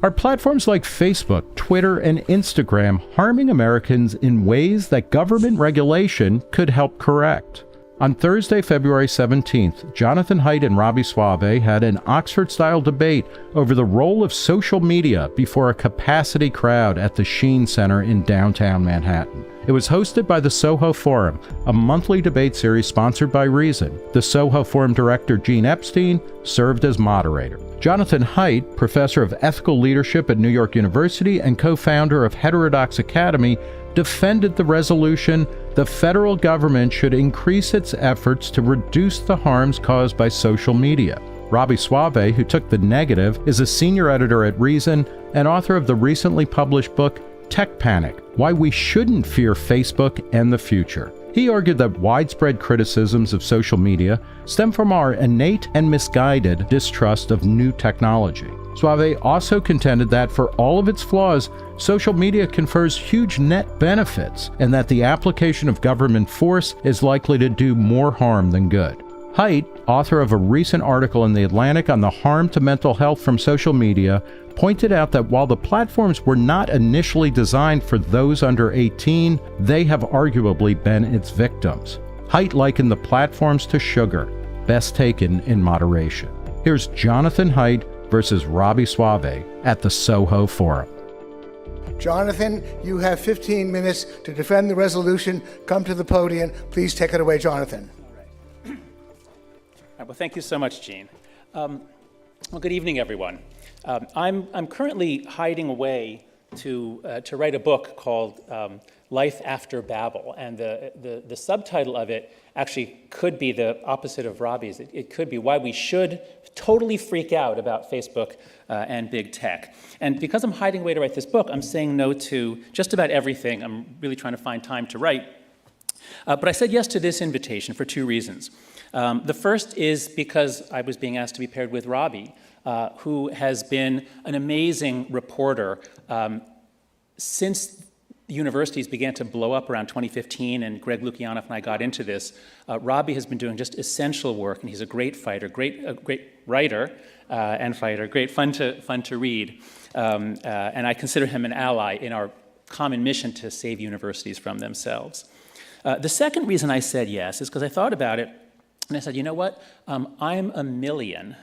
Are platforms like Facebook, Twitter, and Instagram harming Americans in ways that government regulation could help correct? On Thursday, February 17th, Jonathan Haidt and Robby Soave had an Oxford-style debate over the role of social media before a capacity crowd at the Sheen Center in downtown Manhattan. It was hosted by the Soho Forum, a monthly debate series sponsored by Reason. The Soho Forum director, Gene Epstein, served as moderator. Jonathan Haidt, professor of ethical leadership at New York University and co-founder of Heterodox Academy, defended the resolution the federal government should increase its efforts to reduce the harms caused by social media. Robby Soave, who took the negative, is a senior editor at Reason and author of the recently published book Tech Panic: Why We Shouldn't Fear Facebook and the Future. He argued that widespread criticisms of social media stem from our innate and misguided distrust of new technology. Soave also contended that for all of its flaws, social media confers huge net benefits and that the application of government force is likely to do more harm than good. Haidt, author of a recent article in The Atlantic on the harm to mental health from social media, pointed out that while the platforms were not initially designed for those under 18, they have arguably been its victims. Haidt likened the platforms to sugar, best taken in moderation. Here's Jonathan Haidt versus Robby Soave at the Soho Forum. Jonathan, you have 15 minutes to defend the resolution. Come to the podium. Please take it away, Jonathan. All right, well, thank you so much, Gene. Well, good evening, everyone. I'm currently hiding away to write a book called Life After Babel, and the subtitle of it actually could be the opposite of Robby's. It could be why we should totally freak out about Facebook and big tech. And because I'm hiding away to write this book, I'm saying no to just about everything. I'm really trying to find time to write. But I said yes to this invitation for two reasons. The first is because I was being asked to be paired with Robby, who has been an amazing reporter since the universities began to blow up around 2015 and Greg Lukianoff and I got into this. Robby has been doing just essential work, and he's a great fighter, great writer and fighter, great fun to read. And I consider him an ally in our common mission to save universities from themselves. The second reason I said yes is because I thought about it, and I said, you know what? I'm a Millian,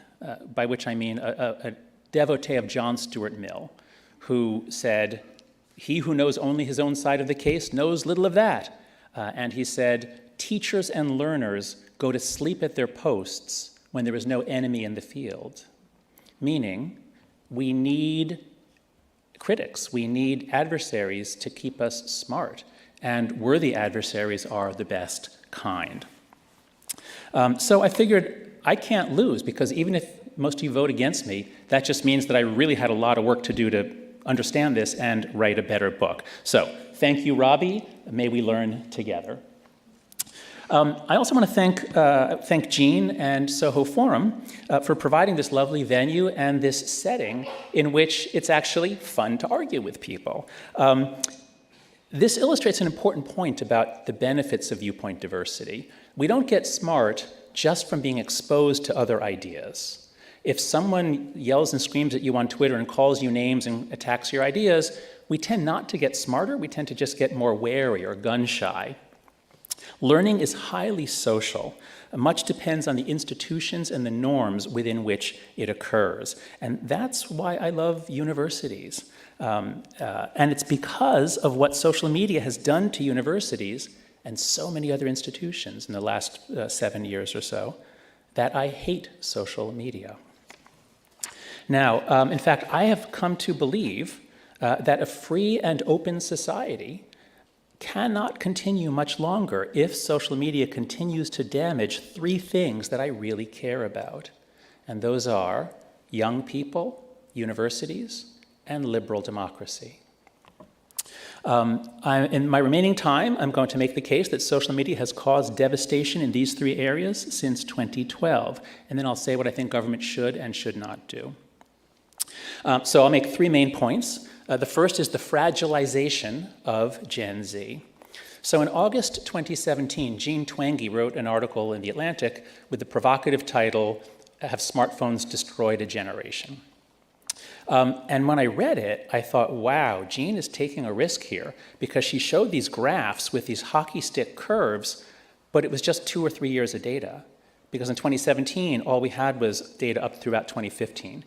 by which I mean a devotee of John Stuart Mill, who said, "He who knows only his own side of the case knows little of that." And he said, "Teachers and learners go to sleep at their posts when there is no enemy in the field." Meaning, we need critics, we need adversaries to keep us smart, and worthy adversaries are the best kind. So I figured I can't lose, because even if most of you vote against me, that just means that I really had a lot of work to do to understand this and write a better book. So thank you, Robby. May we learn together. I also want to thank Gene and Soho Forum for providing this lovely venue and this setting in which it's actually fun to argue with people. This illustrates an important point about the benefits of viewpoint diversity. We don't get smart just from being exposed to other ideas. If someone yells and screams at you on Twitter and calls you names and attacks your ideas, we tend not to get smarter, we tend to just get more wary or gun-shy. Learning is highly social. Much depends on the institutions and the norms within which it occurs. And that's why I love universities. And it's because of what social media has done to universities and so many other institutions in the last 7 years or so that I hate social media. Now, in fact, I have come to believe that a free and open society cannot continue much longer if social media continues to damage three things that I really care about. And those are young people, universities, and liberal democracy. In my remaining time, I'm going to make the case that social media has caused devastation in these three areas since 2012. And then I'll say what I think government should and should not do. So I'll make three main points. The first is the fragilization of Gen Z. So in August 2017, Jean Twenge wrote an article in The Atlantic with the provocative title, "Have Smartphones Destroyed a Generation?" And when I read it, I thought, wow, Jean is taking a risk here, because she showed these graphs with these hockey stick curves, but it was just 2 or 3 years of data. Because in 2017, all we had was data up through about 2015.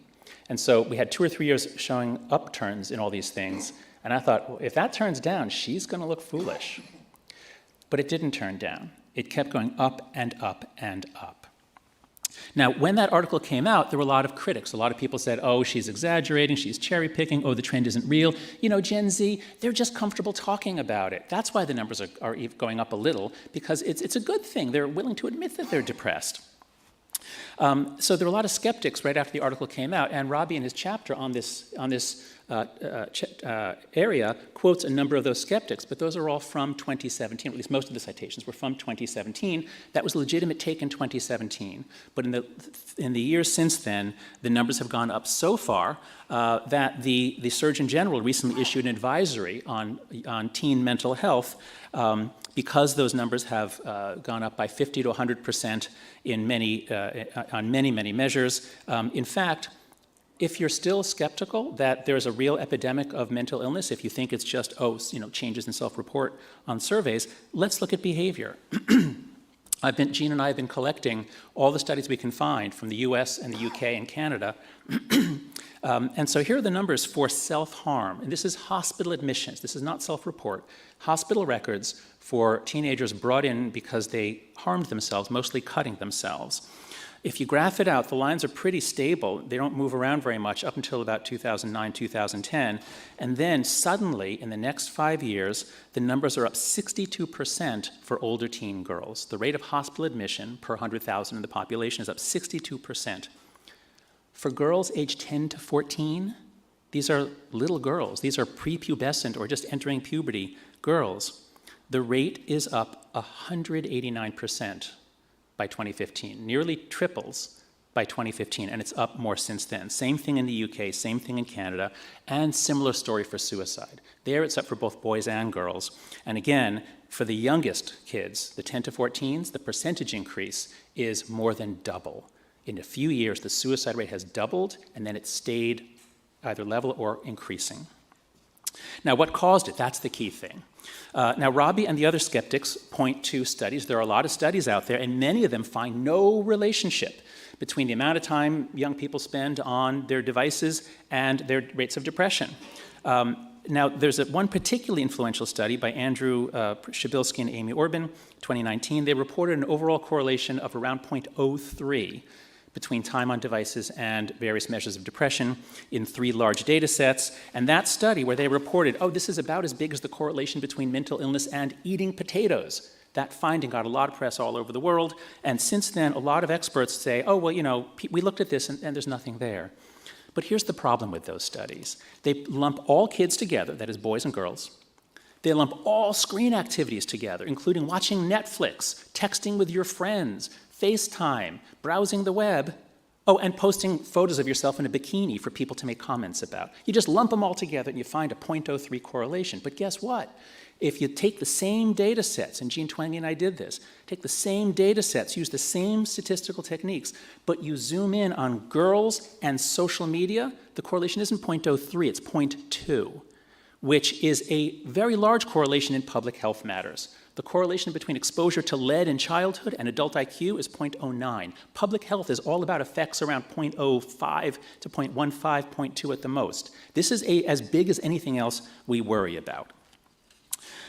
And so we had 2 or 3 years showing upturns in all these things. And I thought, well, if that turns down, she's going to look foolish. But it didn't turn down. It kept going up and up and up. Now, when that article came out, there were a lot of critics. A lot of people said, oh, she's exaggerating, she's cherry picking, oh, the trend isn't real. You know, Gen Z, they're just comfortable talking about it. That's why the numbers are going up a little, because it's a good thing. They're willing to admit that they're depressed. So there were a lot of skeptics right after the article came out, and Robby in his chapter on this area quotes a number of those skeptics, but those are all from 2017, or at least most of the citations were from 2017. That was a legitimate take in 2017, but in the years since then, the numbers have gone up so far that the Surgeon General recently issued an advisory on teen mental health, because those numbers have gone up by 50 to 100% on many measures. In fact, if you're still skeptical that there's a real epidemic of mental illness, if you think it's just, changes in self-report on surveys, let's look at behavior. Jean and I have been collecting all the studies we can find from the US and the UK and Canada. And so here are the numbers for self-harm. And this is hospital admissions. This is not self-report. Hospital records for teenagers brought in because they harmed themselves, mostly cutting themselves. If you graph it out, the lines are pretty stable. They don't move around very much up until about 2009, 2010. And then suddenly, in the next 5 years, the numbers are up 62% for older teen girls. The rate of hospital admission per 100,000 in the population is up 62%. For girls aged 10 to 14, these are little girls. These are prepubescent or just entering puberty girls. The rate is up 189% by 2015, nearly triples by 2015, and it's up more since then. Same thing in the UK, same thing in Canada, and similar story for suicide. There it's up for both boys and girls. And again, for the youngest kids, the 10 to 14s, the percentage increase is more than double. In a few years, the suicide rate has doubled, and then it stayed either level or increasing. Now, what caused it? That's the key thing. Now, Robby and the other skeptics point to studies. There are a lot of studies out there, and many of them find no relationship between the amount of time young people spend on their devices and their rates of depression. Now, there's one particularly influential study by Andrew Shabilsky and Amy Orban, 2019. They reported an overall correlation of around 0.03 between time on devices and various measures of depression in 3 large data sets. And that study, where they reported, this is about as big as the correlation between mental illness and eating potatoes. That finding got a lot of press all over the world. And since then, a lot of experts say, we looked at this and there's nothing there. But here's the problem with those studies. They lump all kids together, that is boys and girls. They lump all screen activities together, including watching Netflix, texting with your friends, FaceTime, browsing the web, and posting photos of yourself in a bikini for people to make comments about. You just lump them all together and you find a 0.03 correlation. But guess what? If you take the same data sets, and Jean Twenge and I did this, take the same data sets, use the same statistical techniques, but you zoom in on girls and social media, the correlation isn't 0.03, it's 0.2, which is a very large correlation in public health matters. The correlation between exposure to lead in childhood and adult IQ is 0.09. Public health is all about effects around 0.05 to 0.15, 0.2 at the most. This is as big as anything else we worry about.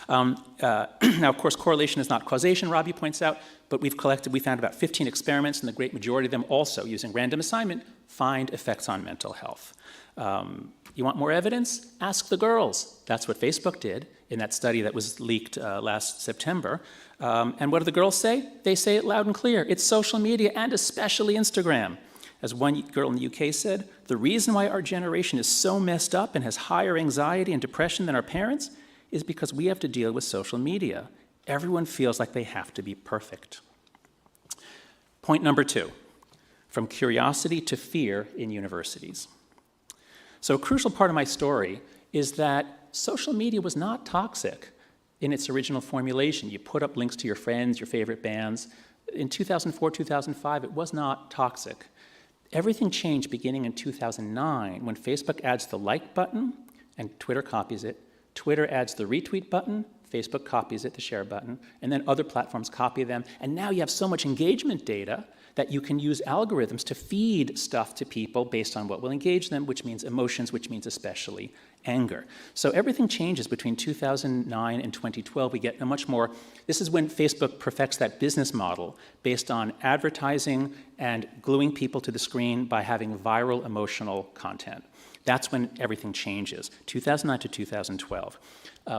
Now, of course, correlation is not causation, Robby points out, but we found about 15 experiments, and the great majority of them also, using random assignment, find effects on mental health. You want more evidence? Ask the girls. That's what Facebook did in that study that was leaked last September. And what do the girls say? They say it loud and clear. It's social media, and especially Instagram. As one girl in the UK said, the reason why our generation is so messed up and has higher anxiety and depression than our parents is because we have to deal with social media. Everyone feels like they have to be perfect. Point number 2, from curiosity to fear in universities. So a crucial part of my story is that social media was not toxic in its original formulation. You put up links to your friends, your favorite bands. In 2004, 2005, it was not toxic. Everything changed beginning in 2009 when Facebook adds the like button and Twitter copies it. Twitter adds the retweet button, Facebook copies it, the share button, and then other platforms copy them. And now you have so much engagement data that you can use algorithms to feed stuff to people based on what will engage them, which means emotions, which means especially anger. So everything changes between 2009 and 2012. We get a much more, this is when Facebook perfects that business model based on advertising and gluing people to the screen by having viral emotional content. That's when everything changes, 2009 to 2012.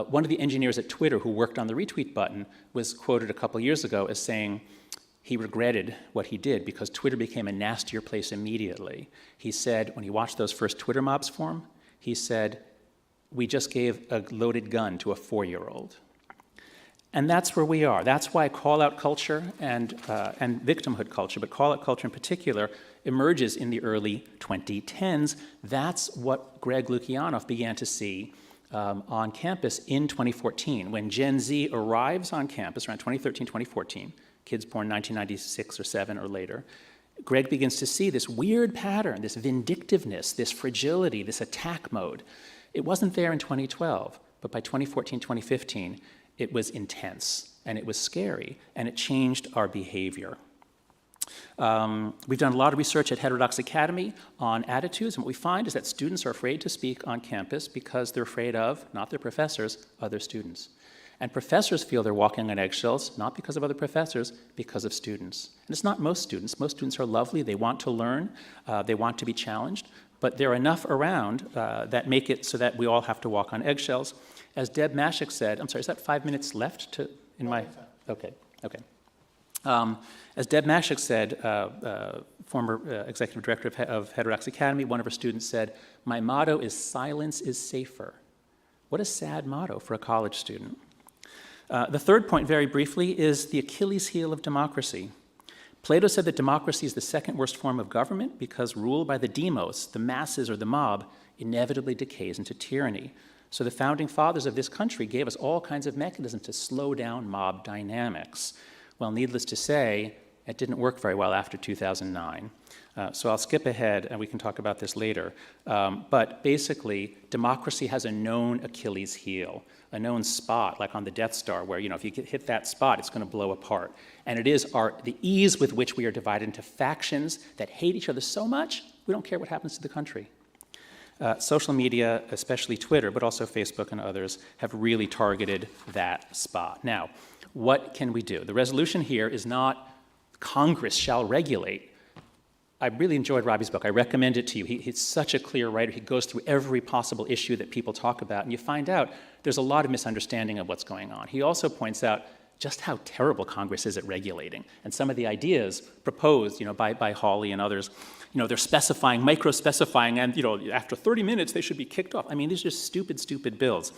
One of the engineers at Twitter who worked on the retweet button was quoted a couple years ago as saying he regretted what he did because Twitter became a nastier place immediately. He said, when he watched those first Twitter mobs form, he said, we just gave a loaded gun to a 4-year-old. And that's where we are. That's why call-out culture and victimhood culture, but call-out culture in particular, emerges in the early 2010s. That's what Greg Lukianoff began to see on campus in 2014. When Gen Z arrives on campus around 2013, 2014, kids born 1996 or 7 or later, Greg begins to see this weird pattern, this vindictiveness, this fragility, this attack mode. It wasn't there in 2012, but by 2014, 2015, it was intense, and it was scary, and it changed our behavior. We've done a lot of research at Heterodox Academy on attitudes, and what we find is that students are afraid to speak on campus because they're afraid of, not their professors, other students. And professors feel they're walking on eggshells, not because of other professors, because of students. And it's not most students. Most students are lovely. They want to learn. They want to be challenged. But there are enough around that make it so that we all have to walk on eggshells. As Deb Mashik said, I'm sorry, is that 5 minutes left in my? Okay. As Deb Mashik said, former executive director of Heterodox Academy, one of her students said, my motto is silence is safer. What a sad motto for a college student. The third point, very briefly, is the Achilles heel of democracy. Plato said that democracy is the second worst form of government because rule by the demos, the masses or the mob, inevitably decays into tyranny. So the founding fathers of this country gave us all kinds of mechanisms to slow down mob dynamics. Well, needless to say, it didn't work very well after 2009. So I'll skip ahead, and we can talk about this later. But basically, democracy has a known Achilles heel, a known spot, like on the Death Star, where if you hit that spot, it's going to blow apart. And it is the ease with which we are divided into factions that hate each other so much, we don't care what happens to the country. Social media, especially Twitter, but also Facebook and others, have really targeted that spot. Now, what can we do? The resolution here is not Congress shall regulate. I really enjoyed Robby's book. I recommend it to you. He's such a clear writer. He goes through every possible issue that people talk about, and you find out there's a lot of misunderstanding of what's going on. He also points out just how terrible Congress is at regulating, and some of the ideas proposed, by Hawley and others, they're specifying, micro-specifying, and after 30 minutes they should be kicked off. I mean, these are just stupid bills.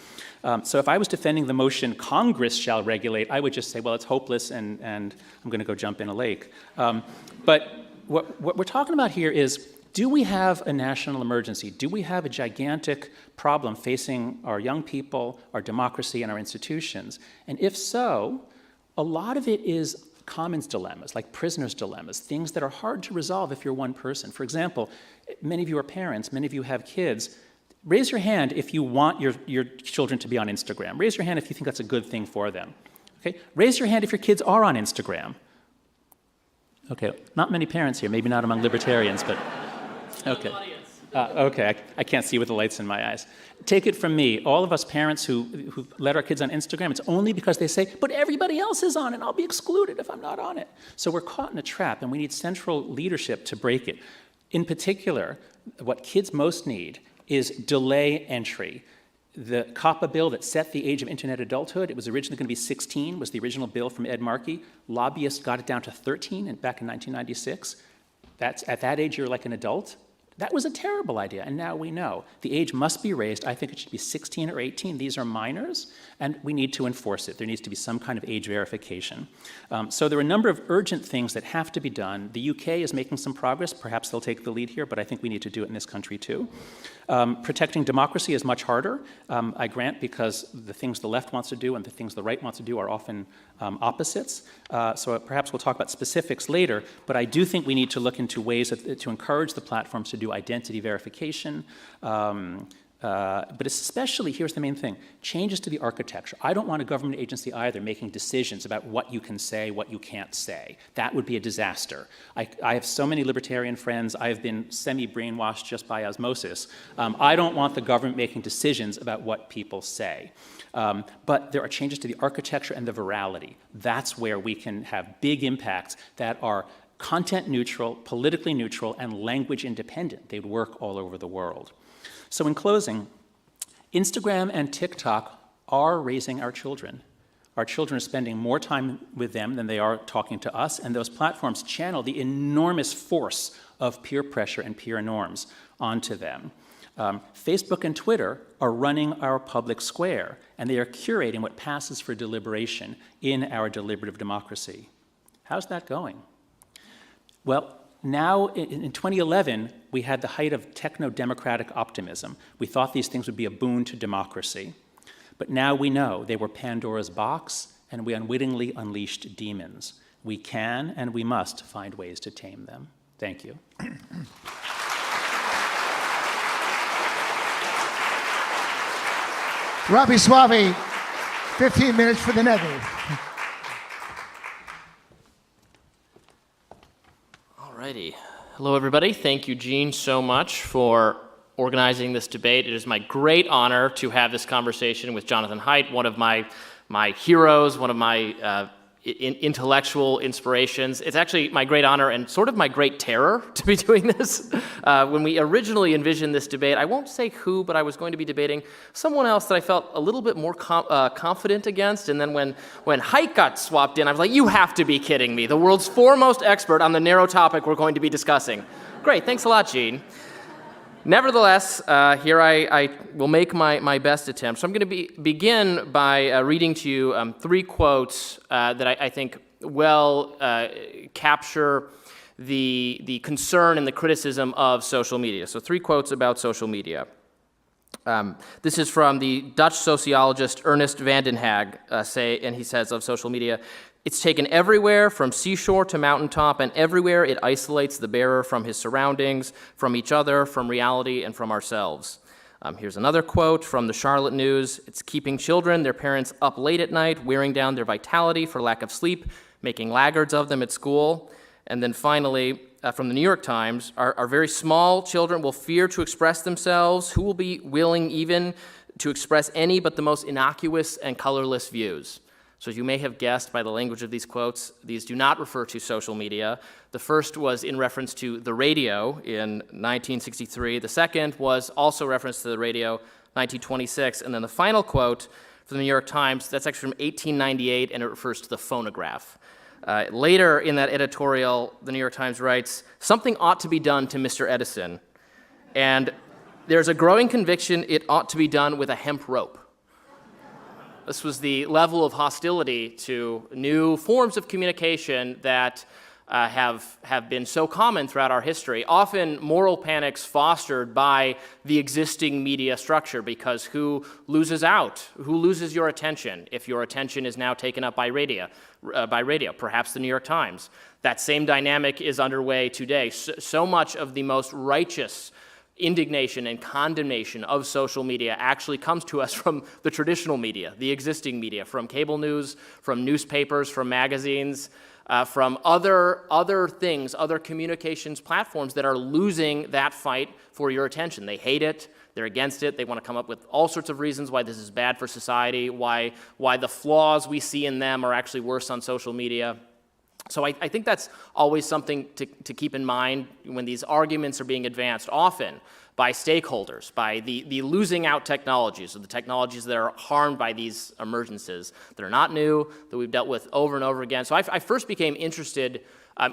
So if I was defending the motion, Congress shall regulate, I would just say, well, it's hopeless, and I'm going to go jump in a lake. But what we're talking about here is, do we have a national emergency? Do we have a gigantic problem facing our young people, our democracy, and our institutions? And if so, a lot of it is commons dilemmas, like prisoners' dilemmas, things that are hard to resolve if you're one person. For example, many of you are parents, many of you have kids. Raise your hand if you want your children to be on Instagram. Raise your hand if you think that's a good thing for them. Okay? Raise your hand if your kids are on Instagram. Okay, not many parents here, maybe not among libertarians, but okay. Okay, I can't see with the lights in my eyes. Take it from me, all of us parents who let our kids on Instagram, it's only because they say, but everybody else is on it, I'll be excluded if I'm not on it. So we're caught in a trap, and we need central leadership to break it. In particular, what kids most need is delay entry. The COPPA bill that set the age of internet adulthood, it was originally going to be 16, was the original bill from Ed Markey. Lobbyists got it down to 13 back in 1996. At that age, you're like an adult. That was a terrible idea, and now we know. The age must be raised. I think it should be 16 or 18. These are minors, and we need to enforce it. There needs to be some kind of age verification. So there are a number of urgent things that have to be done. The UK is making some progress. Perhaps they'll take the lead here, but I think we need to do it in this country too. Protecting democracy is much harder, I grant, because the things the left wants to do and the things the right wants to do are often opposites. So perhaps we'll talk about specifics later, but I do think we need to look into ways to encourage the platforms to do identity verification, but especially, here's the main thing, changes to the architecture. I don't want a government agency either making decisions about what you can say, what you can't say. That would be a disaster. I have so many libertarian friends. I have been semi-brainwashed just by osmosis. I don't want the government making decisions about what people say. But there are changes to the architecture and the virality. That's where we can have big impacts that are content neutral, politically neutral, and language independent. They'd work all over the world. So in closing, Instagram and TikTok are raising our children. Our children are spending more time with them than they are talking to us, and those platforms channel the enormous force of peer pressure and peer norms onto them. Facebook and Twitter are running our public square, and they are curating what passes for deliberation in our deliberative democracy. How's that going? Well, now in 2011, we had the height of techno-democratic optimism. We thought these things would be a boon to democracy. But now we know they were Pandora's box, and we unwittingly unleashed demons. We can and we must find ways to tame them. Thank you. Robby Soave, 15 minutes for the negative. Alrighty. Hello, everybody. Thank you, Gene, so much for organizing this debate. It is my great honor to have this conversation with Jonathan Haidt, one of my heroes, one of my intellectual inspirations. It's actually my great honor and sort of my great terror to be doing this. When we originally envisioned this debate, I won't say who, but I was going to be debating someone else that I felt a little bit more confident against. And then when Haidt got swapped in, I was like, you have to be kidding me. The world's foremost expert on the narrow topic we're going to be discussing. Great, thanks a lot, Gene. Nevertheless, here I will make my best attempt. So I'm going to begin by reading to you 3 quotes that I think well capture the concern and the criticism of social media. So 3 quotes about social media. This is from the Dutch sociologist Ernest van den Haag, and he says of social media, "It's taken everywhere from seashore to mountaintop, and everywhere it isolates the bearer from his surroundings, from each other, from reality, and from ourselves." Here's another quote from the Charlotte News. "It's keeping children, their parents up late at night, wearing down their vitality for lack of sleep, making laggards of them at school." And then finally, from the New York Times, our very small children will fear to express themselves. Who will be willing even to express any but the most innocuous and colorless views? So as you may have guessed by the language of these quotes, these do not refer to social media. The first was in reference to the radio in 1963. The second was also reference to the radio, 1926. And then the final quote from the New York Times, that's actually from 1898, and it refers to the phonograph. Later in that editorial, the New York Times writes, "Something ought to be done to Mr. Edison, and there's a growing conviction it ought to be done with a hemp rope." This was the level of hostility to new forms of communication that have been so common throughout our history, often moral panics fostered by the existing media structure, because who loses out? Who loses your attention if your attention is now taken up by radio? Perhaps the New York Times. That same dynamic is underway today. So much of the most righteous indignation and condemnation of social media actually comes to us from the traditional media, the existing media, from cable news, from newspapers, from magazines, from other things, other communications platforms that are losing that fight for your attention. They hate it, they're against it, they want to come up with all sorts of reasons why this is bad for society, why the flaws we see in them are actually worse on social media. So I think that's always something to keep in mind when these arguments are being advanced. Often, by stakeholders, by the losing out technologies, or the technologies that are harmed by these emergences that are not new, that we've dealt with over and over again. So I first became interested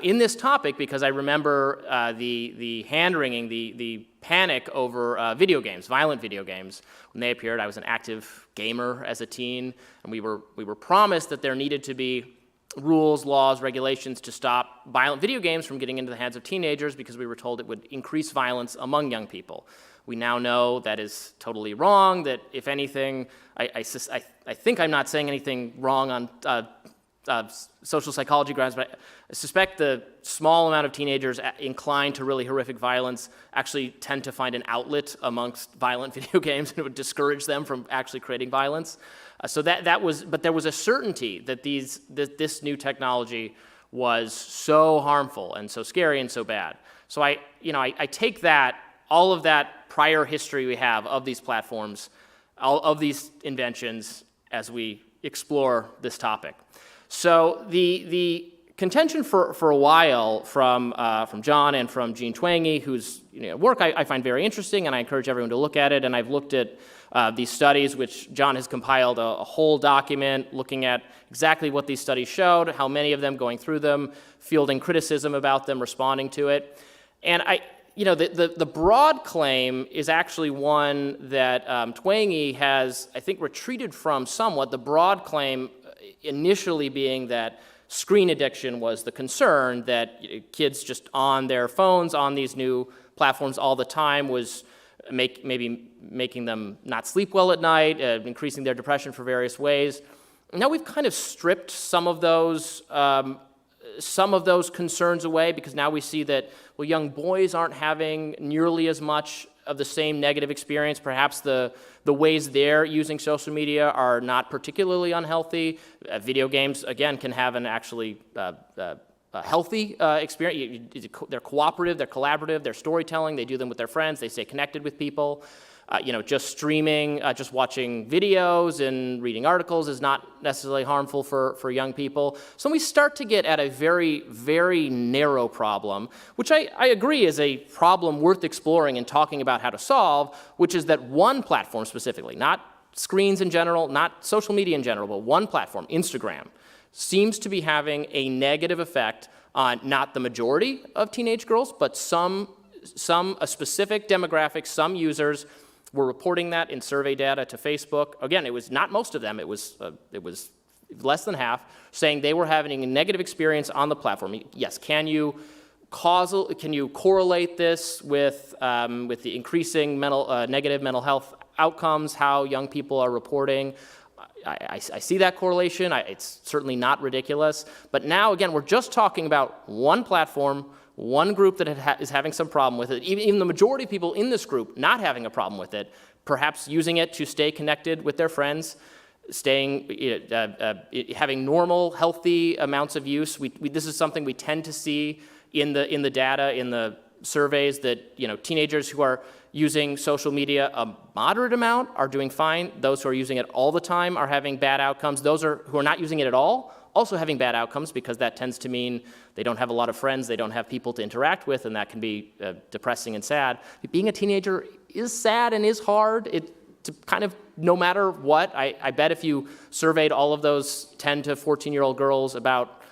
in this topic because I remember the hand-wringing, the panic over video games, violent video games. When they appeared, I was an active gamer as a teen, and we were promised that there needed to be rules, laws, regulations to stop violent video games from getting into the hands of teenagers because we were told it would increase violence among young people. We now know that is totally wrong, that if anything, I think I'm not saying anything wrong on social psychology grounds, but I suspect the small amount of teenagers inclined to really horrific violence actually tend to find an outlet amongst violent video games, and it would discourage them from actually creating violence. But there was a certainty that this new technology was so harmful and so scary and so bad. So I take all of that prior history we have of these platforms, all of these inventions as we explore this topic. So the contention for a while from John and from Jean Twenge, whose work I find very interesting, and I encourage everyone to look at it. And I've looked at these studies, which John has compiled a whole document looking at exactly what these studies showed, how many of them, going through them, fielding criticism about them, responding to it. And the broad claim is actually one that Twenge has, I think, retreated from somewhat. The broad claim initially being that screen addiction was the concern, that kids just on their phones, on these new platforms all the time was maybe making them not sleep well at night, increasing their depression for various ways. Now we've kind of stripped some of those concerns away, because now we see that, well, young boys aren't having nearly as much of the same negative experience. Perhaps the ways they're using social media are not particularly unhealthy. Video games, again, can have an actually healthy experience. They're cooperative, they're collaborative, they're storytelling, they do them with their friends, they stay connected with people. Just streaming, just watching videos and reading articles is not necessarily harmful for young people. So we start to get at a very, very narrow problem, which I agree is a problem worth exploring and talking about how to solve, which is that one platform specifically, not screens in general, not social media in general, but one platform, Instagram, seems to be having a negative effect on not the majority of teenage girls, but a specific demographic, some users. We're reporting that in survey data to Facebook. Again, it was not most of them, it was less than half, saying they were having a negative experience on the platform. Yes, can you correlate this with the increasing negative mental health outcomes, how young people are reporting? I see that correlation. It's certainly not ridiculous. But now, again, we're just talking about one platform, one group that is having some problem with it, even the majority of people in this group not having a problem with it, perhaps using it to stay connected with their friends, having normal, healthy amounts of use. This is something we tend to see in the data, in the surveys, that teenagers who are using social media a moderate amount are doing fine. Those who are using it all the time are having bad outcomes. Those who are not using it at all also having bad outcomes, because that tends to mean they don't have a lot of friends, they don't have people to interact with, and that can be depressing and sad. Being a teenager is sad and is hard. No matter what, I bet if you surveyed all of those 10 to 14-year-old girls about,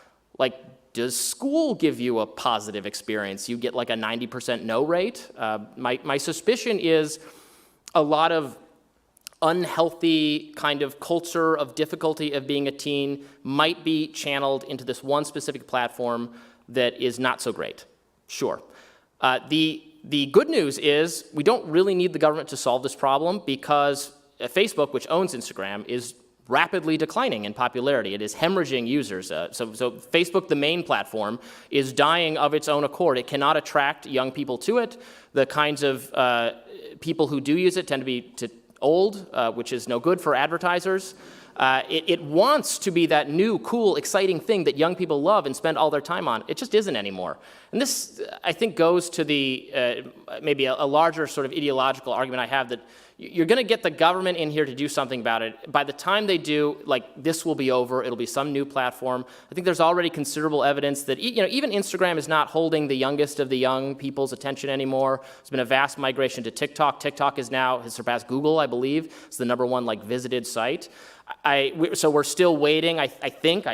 does school give you a positive experience, you get a 90% no rate. My suspicion is a lot of unhealthy kind of culture of difficulty of being a teen might be channeled into this one specific platform that is not so great. Sure. The good news is we don't really need the government to solve this problem, because Facebook, which owns Instagram, is rapidly declining in popularity. It is hemorrhaging users. So Facebook, the main platform, is dying of its own accord. It cannot attract young people to it. The kinds of people who do use it tend to be old, which is no good for advertisers. It wants to be that new, cool, exciting thing that young people love and spend all their time on. It just isn't anymore. And this, I think, goes to the maybe a larger sort of ideological argument I have that you're going to get the government in here to do something about it. By the time they do, like, this will be over. It'll be some new platform. I think there's already considerable evidence that, even Instagram is not holding the youngest of the young people's attention anymore. There's been a vast migration to TikTok. TikTok has surpassed Google, I believe. It's the #1 visited site. So we're still waiting, I think,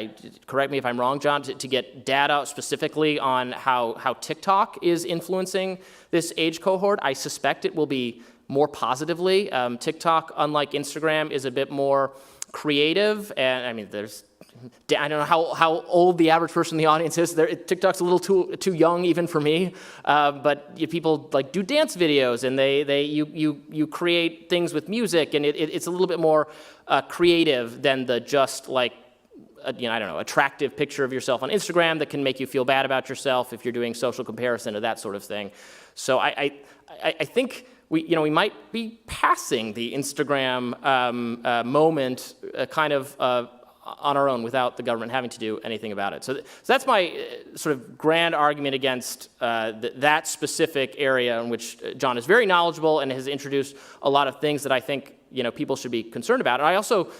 correct me if I'm wrong, John, to get data specifically on how TikTok is influencing this age cohort. I suspect it will be more positively. TikTok, unlike Instagram, is a bit more creative, and I mean, I don't know how old the average person in the audience is. TikTok's a little too young even for me, but people do dance videos, and you create things with music, and it's a little bit more creative than the just I don't know, attractive picture of yourself on Instagram that can make you feel bad about yourself if you're doing social comparison or that sort of thing. So I think we might be passing the Instagram moment kind of on our own without the government having to do anything about it. So that's my sort of grand argument against that specific area in which John is very knowledgeable and has introduced a lot of things that I think people should be concerned about. And I also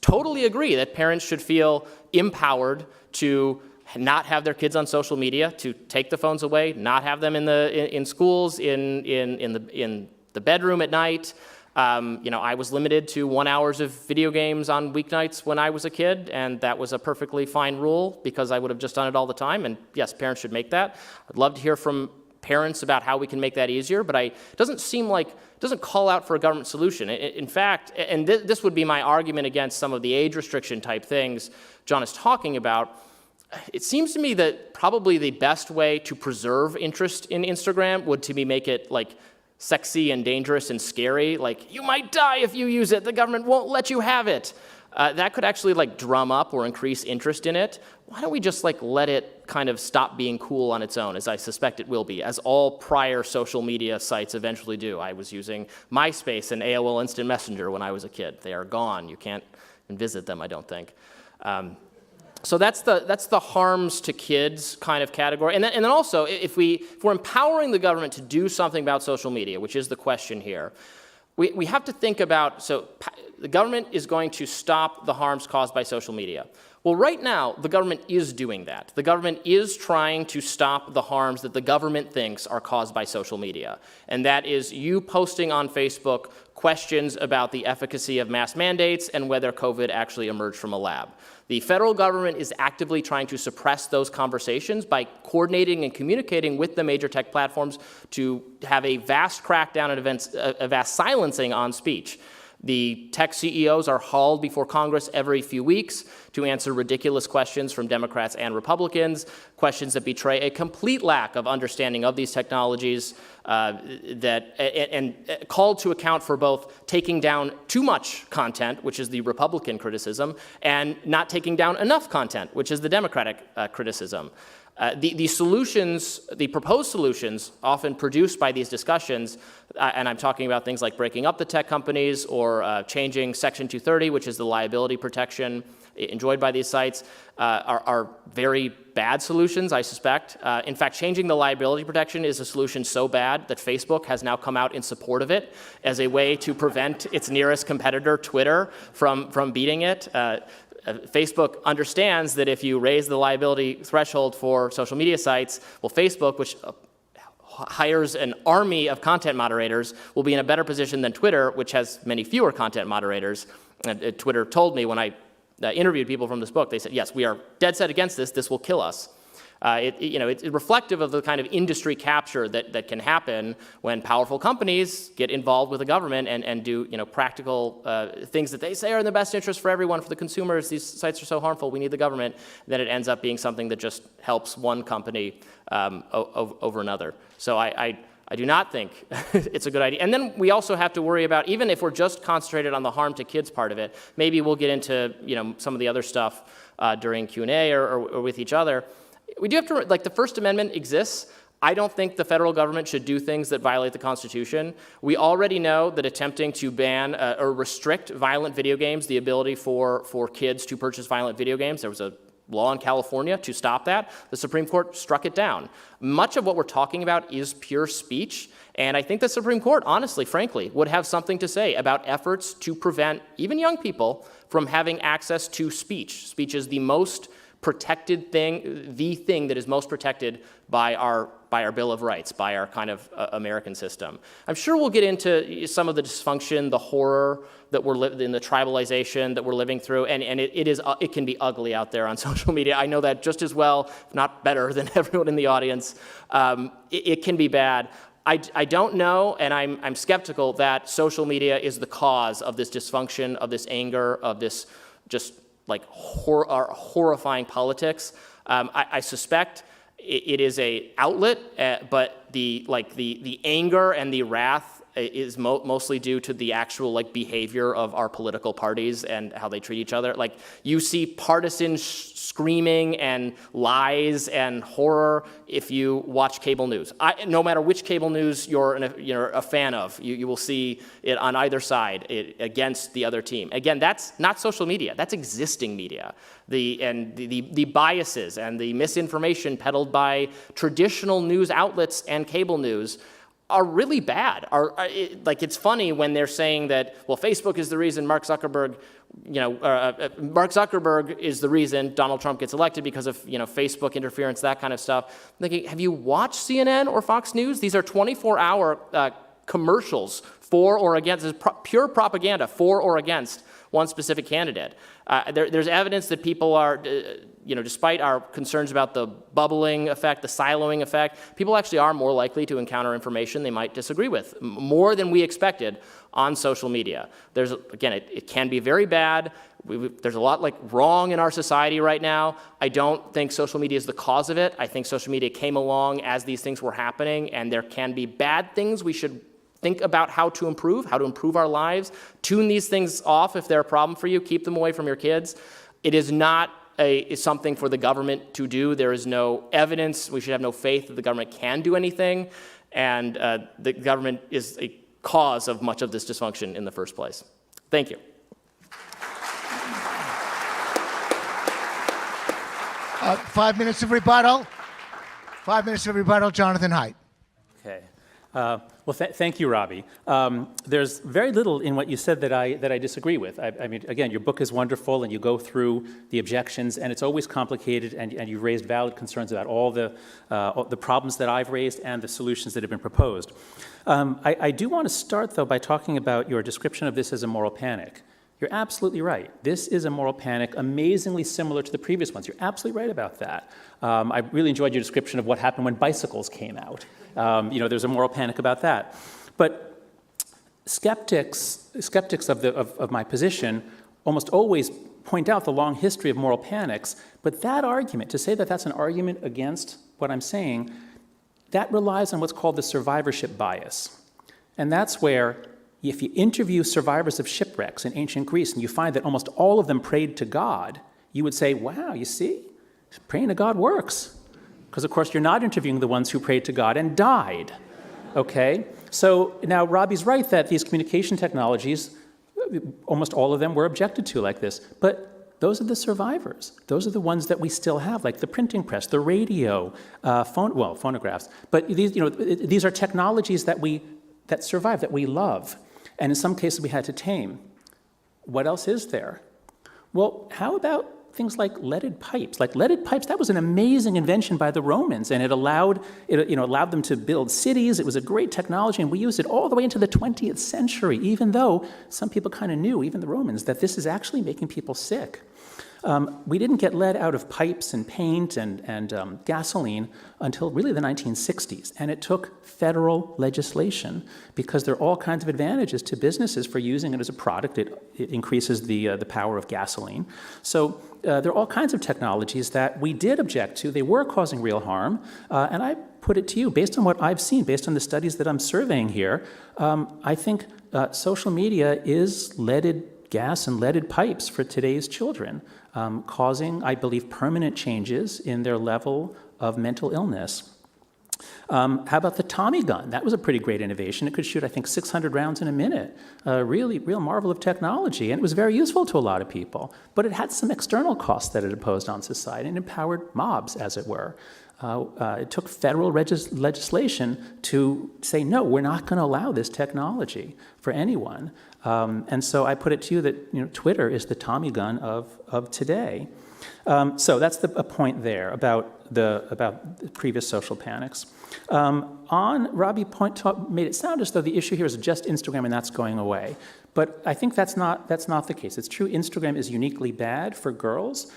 totally agree that parents should feel empowered to not have their kids on social media, to take the phones away, not have them in schools, in the bedroom at night. I was limited to 1 hour of video games on weeknights when I was a kid, and that was a perfectly fine rule because I would have just done it all the time. And yes, parents should make that. I'd love to hear from parents about how we can make that easier, but it doesn't call out for a government solution. In fact, and this would be my argument against some of the age restriction type things John is talking about. It seems to me that probably the best way to preserve interest in Instagram would to be make it sexy and dangerous and scary, you might die if you use it, the government won't let you have it. That could actually drum up or increase interest in it. Why don't we just let it kind of stop being cool on its own, as I suspect it will be, as all prior social media sites eventually do. I was using MySpace and AOL Instant Messenger when I was a kid. They are gone. You can't even visit them, I don't think. So that's the harms to kids kind of category. And then also, if we're empowering the government to do something about social media, which is the question here, we have to think about, so the government is going to stop the harms caused by social media. Well, right now, the government is doing that. The government is trying to stop the harms that the government thinks are caused by social media. And that is you posting on Facebook questions about the efficacy of mask mandates and whether COVID actually emerged from a lab. The federal government is actively trying to suppress those conversations by coordinating and communicating with the major tech platforms to have a vast crackdown and a vast silencing on speech. The tech CEOs are hauled before Congress every few weeks to answer ridiculous questions from Democrats and Republicans, questions that betray a complete lack of understanding of these technologies, and called to account for both taking down too much content, which is the Republican criticism, and not taking down enough content, which is the Democratic criticism. The solutions, the proposed solutions, often produced by these discussions, and I'm talking about things like breaking up the tech companies or changing Section 230, which is the liability protection enjoyed by these sites, are very bad solutions, I suspect. In fact, changing the liability protection is a solution so bad that Facebook has now come out in support of it as a way to prevent its nearest competitor, Twitter, from beating it. Facebook understands that if you raise the liability threshold for social media sites, well, Facebook, which hires an army of content moderators, will be in a better position than Twitter, which has many fewer content moderators. And Twitter told me when I interviewed people from this book, they said, yes, we are dead set against this. This will kill us. It's reflective of the kind of industry capture that can happen when powerful companies get involved with the government and do practical things that they say are in the best interest for everyone, for the consumers. These sites are so harmful, we need the government. Then it ends up being something that just helps one company over another. So I do not think it's a good idea. And then we also have to worry about, even if we're just concentrated on the harm to kids part of it, maybe we'll get into some of the other stuff during Q&A or with each other. We do have to, the First Amendment exists. I don't think the federal government should do things that violate the Constitution. We already know that attempting to ban or restrict violent video games, the ability for kids to purchase violent video games, there was a law in California to stop that. The Supreme Court struck it down. Much of what we're talking about is pure speech, And I think the Supreme Court, honestly, frankly, would have something to say about efforts to prevent even young people from having access to speech. Speech is the most protected thing, the thing that is most protected by our Bill of Rights, by our kind of American system. I'm sure we'll get into some of the dysfunction, the horror that we're in, the tribalization that we're living through, and it can be ugly out there on social media. I know that just as well, if not better, than everyone in the audience. It can be bad. I don't know, and I'm skeptical that social media is the cause of this dysfunction, of this anger, of this just like horrifying politics. I suspect it is a outlet, but the anger and the wrath is mostly due to the actual like behavior of our political parties and how they treat each other. Like you see partisan screaming and lies and horror if you watch cable news. No matter which cable news you're a fan of, you will see it on either side against the other team. Again, that's not social media. That's existing media. The biases and the misinformation peddled by traditional news outlets and cable news are really bad. It's funny when they're saying that, well, Facebook is the reason Mark Zuckerberg is the reason Donald Trump gets elected because of Facebook interference, that kind of stuff. I'm thinking, have you watched CNN or Fox News? These are 24-hour commercials for or against. This is pure propaganda for or against one specific candidate. There's evidence that people are, despite our concerns about the bubbling effect, the siloing effect, people actually are more likely to encounter information they might disagree with, more than we expected on social media. It can be very bad. There's a lot wrong in our society right now. I don't think social media is the cause of it. I think social media came along as these things were happening, and there can be bad things we should think about how to improve our lives. Tune these things off if they're a problem for you. Keep them away from your kids. It is not something for the government to do. There is no evidence. We should have no faith that the government can do anything. And the government is a cause of much of this dysfunction in the first place. Thank you. 5 minutes of rebuttal. 5 minutes of rebuttal, Jonathan Haidt. Okay. Thank you, Robby. There's very little in what you said that I disagree with. I mean, again, your book is wonderful, and you go through the objections, and it's always complicated, and you've raised valid concerns about all the problems that I've raised and the solutions that have been proposed. I do want to start, though, by talking about your description of this as a moral panic. You're absolutely right. This is a moral panic, amazingly similar to the previous ones. You're absolutely right about that. I really enjoyed your description of what happened when bicycles came out. There's a moral panic about that. But skeptics of my position almost always point out the long history of moral panics. But that argument, to say that that's an argument against what I'm saying, that relies on what's called the survivorship bias. And that's where, if you interview survivors of shipwrecks in ancient Greece and you find that almost all of them prayed to God, you would say, wow, you see, praying to God works. Because, of course, you're not interviewing the ones who prayed to God and died, okay? So now Robby's right that these communication technologies, almost all of them were objected to like this. But those are the survivors. Those are the ones that we still have, like the printing press, the radio, phonographs. But these are technologies that survive, that we love. And in some cases, we had to tame. What else is there? Well, how about things like leaded pipes? Like leaded pipes, that was an amazing invention by the Romans, and it allowed them to build cities. It was a great technology, and we used it all the way into the 20th century, even though some people kind of knew, even the Romans, that this is actually making people sick. We didn't get lead out of pipes and paint and gasoline until really the 1960s, and it took federal legislation because there are all kinds of advantages to businesses for using it as a product. It increases the power of gasoline. So there are all kinds of technologies that we did object to. They were causing real harm, and I put it to you, based on what I've seen, based on the studies that I'm surveying here, I think social media is leaded gas and leaded pipes for today's children, causing, I believe, permanent changes in their level of mental illness. How about the Tommy gun? That was a pretty great innovation. It could shoot, I think, 600 rounds in a minute. Real marvel of technology, and it was very useful to a lot of people. But it had some external costs that it imposed on society and empowered mobs, as it were. It took federal legislation to say, no, we're not going to allow this technology for anyone. And so I put it to you that Twitter is the Tommy gun of today. So that's a point there about the previous social panics. Robby made it sound as though the issue here is just Instagram and that's going away. But I think that's not the case. It's true Instagram is uniquely bad for girls.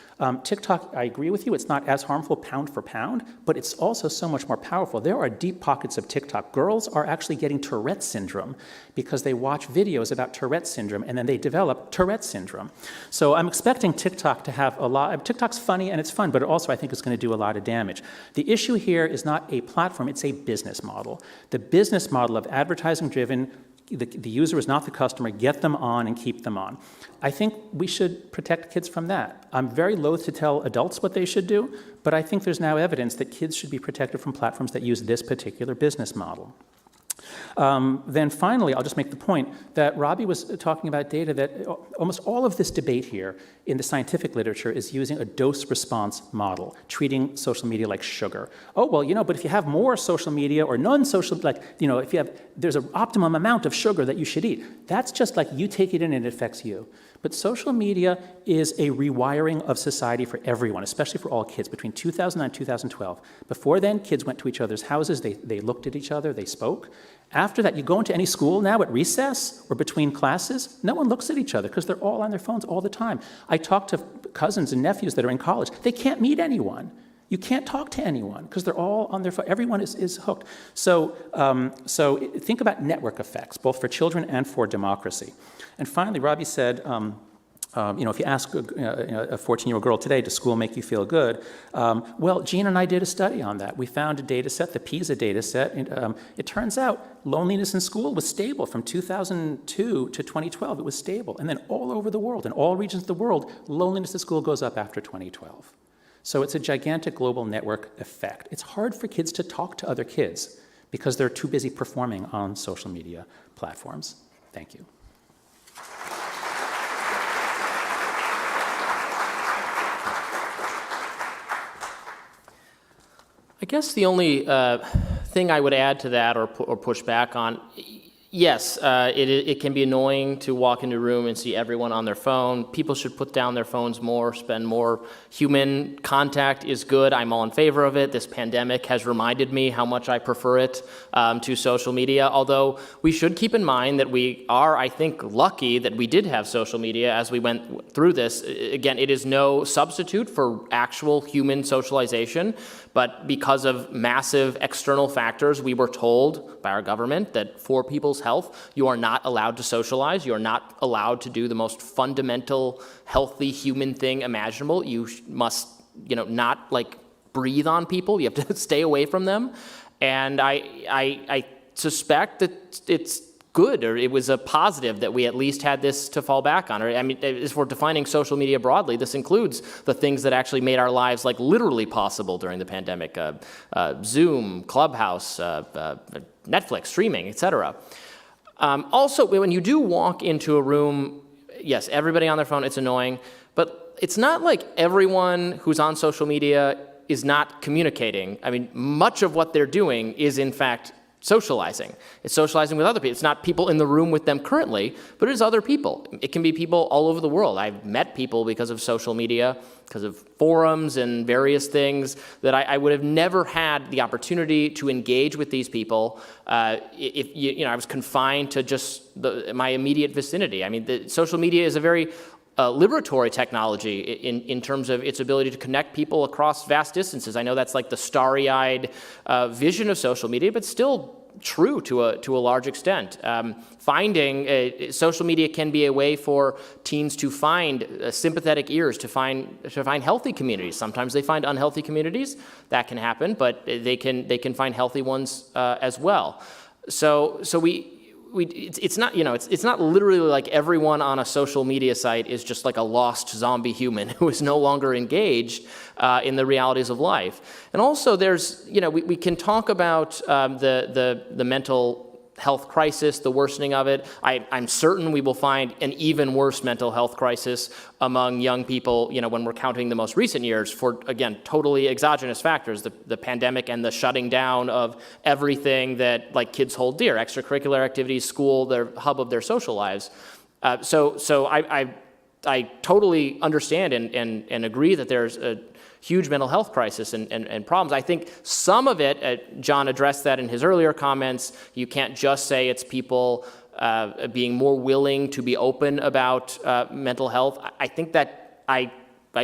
TikTok, I agree with you, it's not as harmful pound for pound, but it's also so much more powerful. There are deep pockets of TikTok. Girls are actually getting Tourette syndrome because they watch videos about Tourette syndrome and then they develop Tourette syndrome. So I'm expecting TikTok to have a lot. TikTok's funny and it's fun, but also I think it's going to do a lot of damage. The issue here is not a platform, it's a business model. The business model of advertising-driven, the user is not the customer, get them on and keep them on. I think we should protect kids from that. I'm very loath to tell adults what they should do, but I think there's now evidence that kids should be protected from platforms that use this particular business model. Then finally, I'll just make the point that Robby was talking about data that almost all of this debate here in the scientific literature is using a dose-response model, treating social media like sugar. Oh, well, but if you have more social media or non-social, there's an optimum amount of sugar that you should eat. That's just like you take it in and it affects you. But social media is a rewiring of society for everyone, especially for all kids, between 2009 and 2012. Before then, kids went to each other's houses, they looked at each other, they spoke. After that, you go into any school now at recess or between classes, no one looks at each other because they're all on their phones all the time. I talk to cousins and nephews that are in college. They can't meet anyone. You can't talk to anyone because they're all on their phone. Everyone is hooked. So think about network effects, both for children and for democracy. And finally, Robby said, if you ask a 14-year-old girl today, does school make you feel good? Well, Jean and I did a study on that. We found a data set, the PISA data set. It turns out loneliness in school was stable from 2002 to 2012. It was stable. And then all over the world, in all regions of the world, loneliness in school goes up after 2012. So it's a gigantic global network effect. It's hard for kids to talk to other kids because they're too busy performing on social media platforms. Thank you. I guess the only thing I would add to that or push back on, yes, it can be annoying to walk into a room and see everyone on their phone. People should put down their phones more, spend more. Human contact is good. I'm all in favor of it. This pandemic has reminded me how much I prefer it to social media, although we should keep in mind that we are, I think, lucky that we did have social media as we went through this. Again, it is no substitute for actual human socialization, but because of massive external factors, we were told by our government that for people's health, you are not allowed to socialize. You are not allowed to do the most fundamental, healthy human thing imaginable. You must, not breathe on people. You have to stay away from them. And I suspect that it's good, or it was a positive that we at least had this to fall back on. I mean, as we're defining social media broadly, this includes the things that actually made our lives literally possible during the pandemic: Zoom, Clubhouse, Netflix, streaming, etc. Also, when you do walk into a room, yes, everybody on their phone, it's annoying, but it's not like everyone who's on social media is not communicating. I mean, much of what they're doing is, in fact, socializing. It's socializing with other people. It's not people in the room with them currently, but it is other people. It can be people all over the world. I've met people because of social media, because of forums and various things that I would have never had the opportunity to engage with these people if I was confined to just my immediate vicinity. I mean, social media is a very liberatory technology in terms of its ability to connect people across vast distances. I know that's the starry-eyed vision of social media, but still true to a large extent. Social media can be a way for teens to find sympathetic ears, to find healthy communities. Sometimes they find unhealthy communities. That can happen, but they can find healthy ones as well. So it's not literally like everyone on a social media site is just like a lost zombie human who is no longer engaged in the realities of life. And also there's, we can talk about the mental health crisis, the worsening of it. I'm certain we will find an even worse mental health crisis among young people, when we're counting the most recent years for, again, totally exogenous factors, the pandemic and the shutting down of everything that like kids hold dear, extracurricular activities, school, their hub of their social lives. So I totally understand and agree that there's a huge mental health crisis and problems. I think some of it, John addressed that in his earlier comments, you can't just say it's people being more willing to be open about mental health. I think that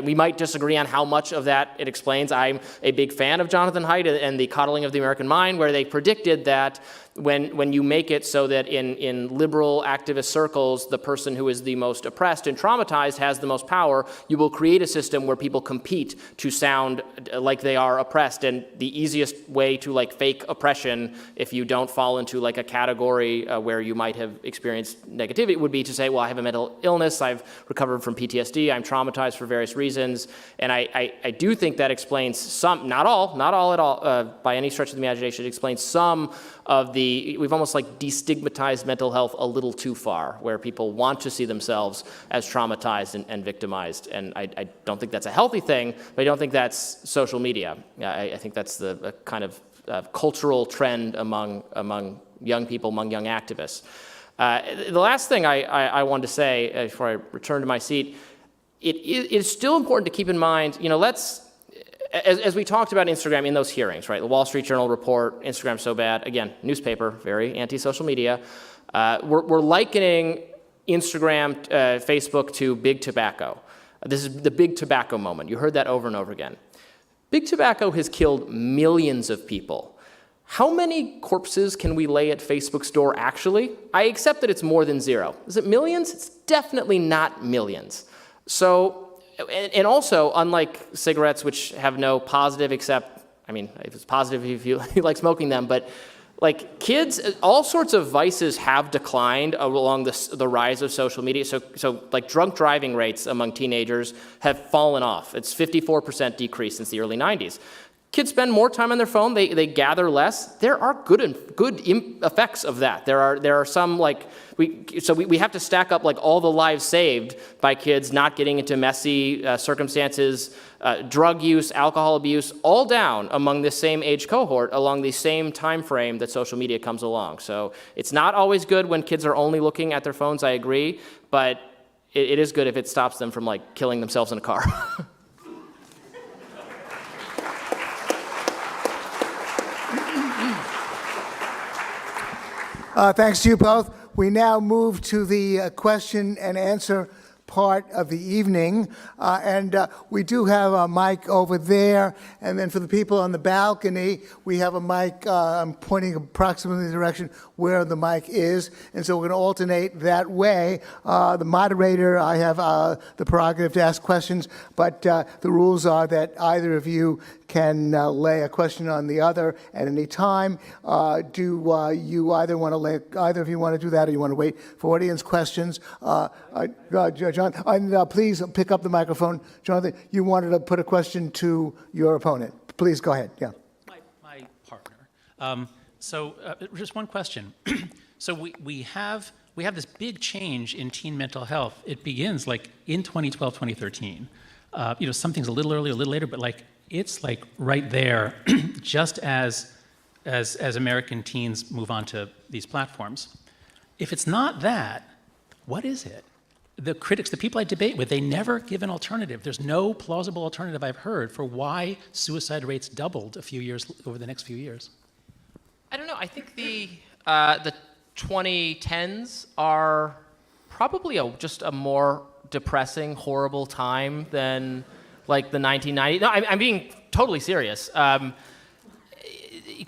we might disagree on how much of that it explains. I'm a big fan of Jonathan Haidt and the Coddling of the American Mind, where they predicted that when you make it so that in liberal activist circles, the person who is the most oppressed and traumatized has the most power, you will create a system where people compete to sound like they are oppressed. And the easiest way to like fake oppression, if you don't fall into like a category where you might have experienced negativity, would be to say, well, I have a mental illness, I've recovered from PTSD, I'm traumatized for various reasons. And I do think that explains some, not all at all, by any stretch of the imagination, it explains some of we've almost like destigmatized mental health a little too far, where people want to see themselves as traumatized and victimized. And I don't think that's a healthy thing, but I don't think that's social media. I think that's the kind of cultural trend among young people, among young activists. The last thing I wanted to say before I return to my seat, it is still important to keep in mind, as we talked about Instagram in those hearings, right? The Wall Street Journal report, Instagram's so bad. Again, newspaper, very anti-social media. We're likening Instagram, Facebook to big tobacco. This is the big tobacco moment. You heard that over and over again. Big tobacco has killed millions of people. How many corpses can we lay at Facebook's door actually? I accept that it's more than zero. Is it millions? It's definitely not millions. So, and also, unlike cigarettes, which have no positive except, it's positive if you like smoking them, but like kids, all sorts of vices have declined along the rise of social media. So like drunk driving rates among teenagers have fallen off. It's 54% decrease since the early 90s. Kids spend more time on their phone. They gather less. There are good effects of that. There are some like we have to stack up like all the lives saved by kids not getting into messy circumstances, drug use, alcohol abuse, all down among this same age cohort along the same time frame that social media comes along. So it's not always good when kids are only looking at their phones. I agree, but it is good if it stops them from like killing themselves in a car. Thanks to you both. We now move to the question and answer part of the evening. We do have a mic over there. And then for the people on the balcony, we have a mic. I'm pointing approximately the direction where the mic is. And so we're going to alternate that way. The moderator, I have the prerogative to ask questions, but the rules are that either of you can lay a question on the other at any time. Do you either of you want to do that, or you want to wait for audience questions? John, and please pick up the microphone. Jonathan, you wanted to put a question to your opponent. Please go ahead. Yeah. My partner. Just one question. So we have this big change in teen mental health. It begins like in 2012, 2013. Some things a little earlier, a little later, but like it's like right there, just as American teens move on to these platforms. If it's not that, what is it? The critics, the people I debate with, they never give an alternative. There's no plausible alternative I've heard for why suicide rates doubled over the next few years. I don't know. I think the 2010s are probably just a more depressing, horrible time than like the 1990s. No, I'm being totally serious.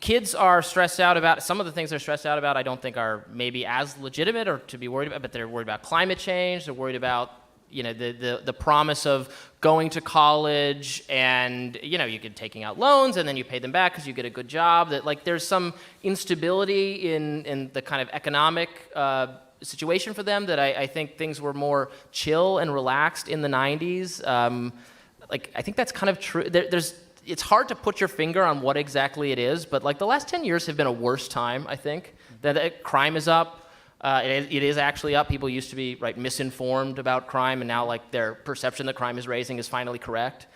Kids are stressed out about, some of the things they're stressed out about I don't think are maybe as legitimate or to be worried about, but they're worried about climate change, they're worried about the promise of going to college and you get taking out loans and then you pay them back because you get a good job. That like there's some instability in the kind of economic situation for them that I think things were more chill and relaxed in the 90s. I think that's kind of true. It's hard to put your finger on what exactly it is, but like the last 10 years have been a worse time, I think. That crime is up. It is actually up. People used to be misinformed about crime, and now their perception that crime is raising is finally correct.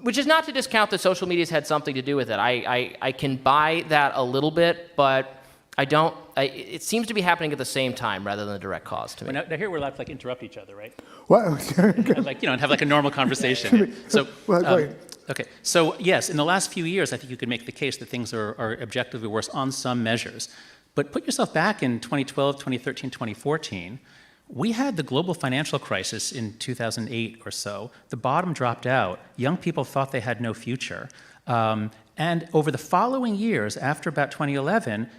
Which is not to discount that social media's had something to do with it. I can buy that a little bit, but I don't. It seems to be happening at the same time rather than a direct cause to me. Well, now here we're allowed to interrupt each other, right? Well, And have a normal conversation. So, well, go ahead. okay. So yes, in the last few years, I think you could make the case that things are objectively worse on some measures. But put yourself back in 2012, 2013, 2014. We had the global financial crisis in 2008 or so. The bottom dropped out. Young people thought they had no future. And over the following years, after about 2011,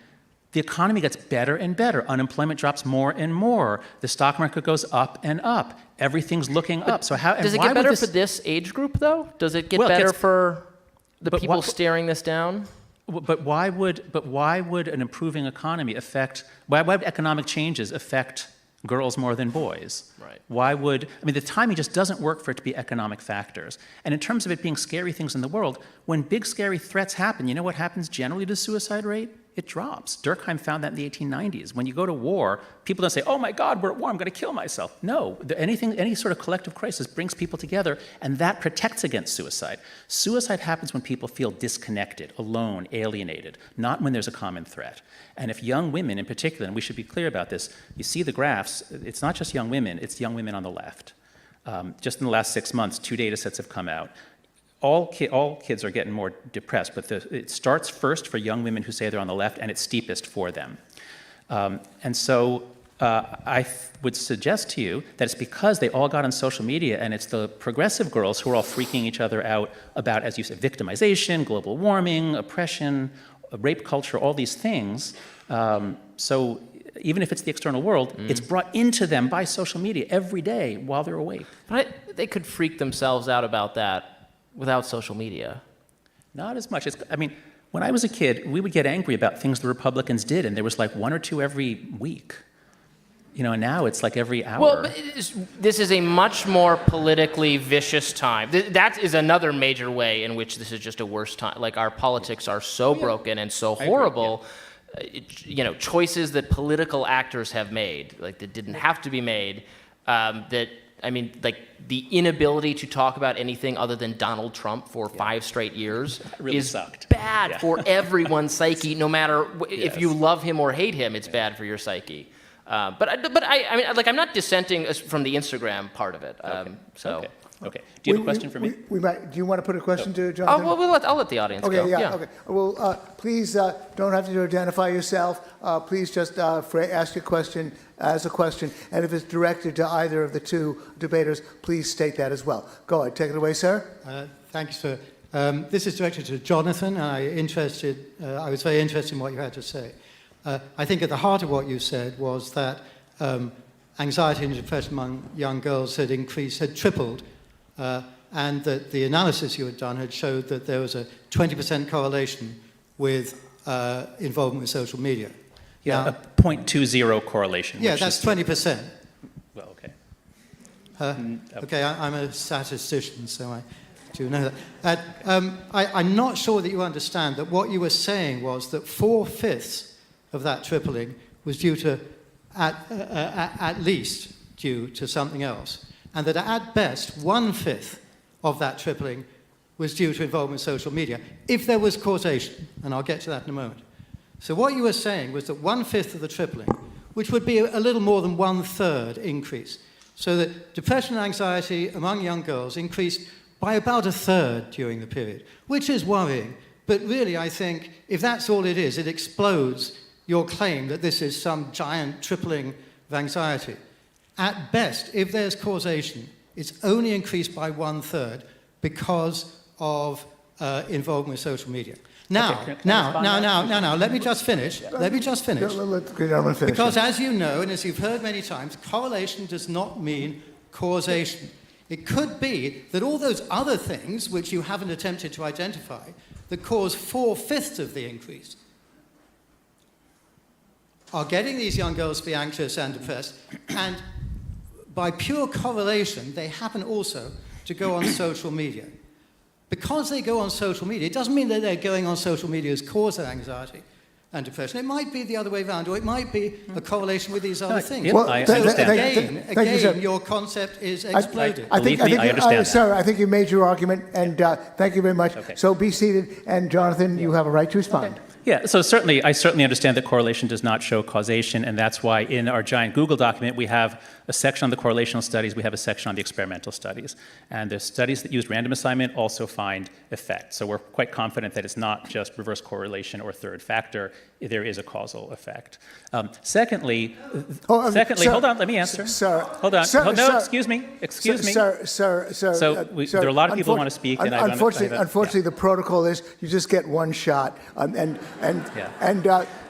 the economy gets better and better. Unemployment drops more and more. The stock market goes up and up. Everything's looking up. So how does it get better for this age group, though? Does it get better for the people staring this down? But why would an improving economy why would economic changes affect girls more than boys? Right. The timing just doesn't work for it to be economic factors. And in terms of it being scary things in the world, when big scary threats happen, you know what happens generally to the suicide rate? It drops. Durkheim found that in the 1890s. When you go to war, people don't say, oh my God, we're at war, I'm going to kill myself. No, any sort of collective crisis brings people together, and that protects against suicide. Suicide happens when people feel disconnected, alone, alienated, not when there's a common threat. And if young women in particular, and we should be clear about this, you see the graphs, it's not just young women, it's young women on the left. Just in the last 6 months, 2 data sets have come out. All kids are getting more depressed, but it starts first for young women who say they're on the left, and it's steepest for them. And so I would suggest to you that it's because they all got on social media, and it's the progressive girls who are all freaking each other out about, as you said, victimization, global warming, oppression, rape culture, all these things. So even if it's the external world, it's brought into them by social media every day while they're awake. But they could freak themselves out about that without social media. Not as much. When I was a kid, we would get angry about things the Republicans did, and there was one or two every week. And now it's every hour. Well, this is a much more politically vicious time. That is another major way in which this is just a worse time. Our politics are so broken and so horrible. Choices that political actors have made, that didn't have to be made, the inability to talk about anything other than Donald Trump for 5 straight years really is sucked. bad for everyone's psyche, no matter if you love him or hate him, it's bad for your psyche. I'm not dissenting from the Instagram part of it. Okay. Do you have a question for me? We might. Do you want to put a question to Jonathan? I'll let the audience go. Okay. Well, please don't have to identify yourself. Please just ask your question as a question, and if it's directed to either of the two debaters, please state that as well. Go ahead. Take it away, sir. Thank you, sir. This is directed to Jonathan, and I was very interested in what you had to say. I think at the heart of what you said was that anxiety and depression among young girls had tripled, and that the analysis you had done had showed that there was a 20% correlation with involvement with social media. Yeah, now, a 0.20 correlation. Yeah, that's 20%. Well, okay. Okay, I'm a statistician, so I do know that. I'm not sure that you understand that what you were saying was that 4/5 of that tripling was due to, at least due to something else, and that at best 1/5 of that tripling was due to involvement in social media, if there was causation, and I'll get to that in a moment. So what you were saying was that 1/5 of the tripling, which would be a little more than 1/3 increase, so that depression and anxiety among young girls increased by about 1/3 during the period, which is worrying. But really, I think, if that's all it is, it explodes your claim that this is some giant tripling of anxiety. At best, if there's causation, it's only increased by 1/3 because of involvement with social media. Now, let me just finish. Let me just finish. Because as you know, and as you've heard many times, correlation does not mean causation. It could be that all those other things, which you haven't attempted to identify, that cause 4/5 of the increase, are getting these young girls to be anxious and depressed, and by pure correlation, they happen also to go on social media. Because they go on social media, it doesn't mean that they're going on social media as cause of anxiety and depression. It might be the other way around, or it might be a correlation with these other things. yeah, I understand. Thank you, sir. Your concept is exploded. Believe me, I understand that. Sir, I think you made your argument, and thank you very much. Okay. So be seated, and Jonathan, you have a right to respond. Yeah, so I certainly understand that correlation does not show causation, and that's why in our giant Google document we have a section on the correlational studies, we have a section on the experimental studies. And the studies that use random assignment also find effect. So we're quite confident that it's not just reverse correlation or third factor, there is a causal effect. Secondly, sir, hold on, let me answer. Sir, hold on. sir, no, sir, excuse me. Sir. So sir, there are a lot of people who want to speak, and unfortunately, the protocol is you just get one shot,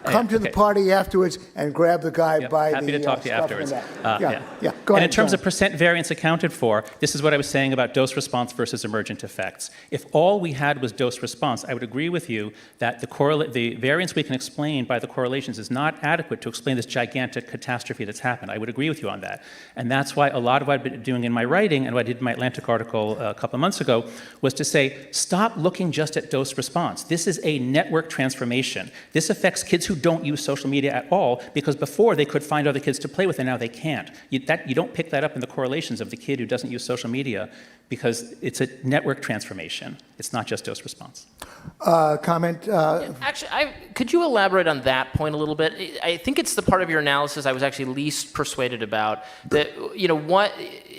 come to the party afterwards and grab the guy by happy the to talk to you scruff afterwards. of the neck. Go And ahead, in terms John. of percent variance accounted for, this is what I was saying about dose response versus emergent effects. If all we had was dose response, I would agree with you that the variance we can explain by the correlations is not adequate to explain this gigantic catastrophe that's happened. I would agree with you on that. And that's why a lot of what I've been doing in my writing and what I did in my Atlantic article a couple of months ago was to say, stop looking just at dose response. This is a network transformation. This affects kids who don't use social media at all, because before they could find other kids to play with and now they can't. You don't pick that up in the correlations of the kid who doesn't use social media, because it's a network transformation. It's not just dose response. Comment? Actually, could you elaborate on that point a little bit? I think it's the part of your analysis I was actually least persuaded about. That, what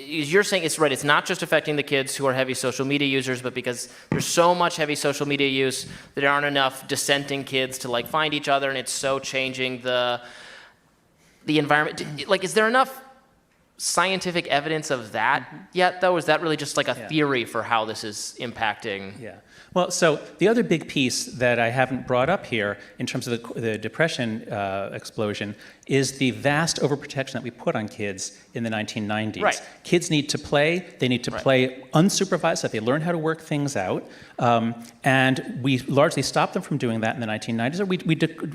you're saying is right. It's not just affecting the kids who are heavy social media users, but because there's so much heavy social media use, there aren't enough dissenting kids to find each other, and it's so changing the environment. Is there enough scientific evidence of that yet, though? Is that really just a theory for how this is impacting? Yeah. Well, so the other big piece that I haven't brought up here in terms of the depression explosion is the vast overprotection that we put on kids in the 1990s. Right. Kids need to play. They need to play unsupervised, so they learn how to work things out. And we largely stopped them from doing that in the 1990s, or we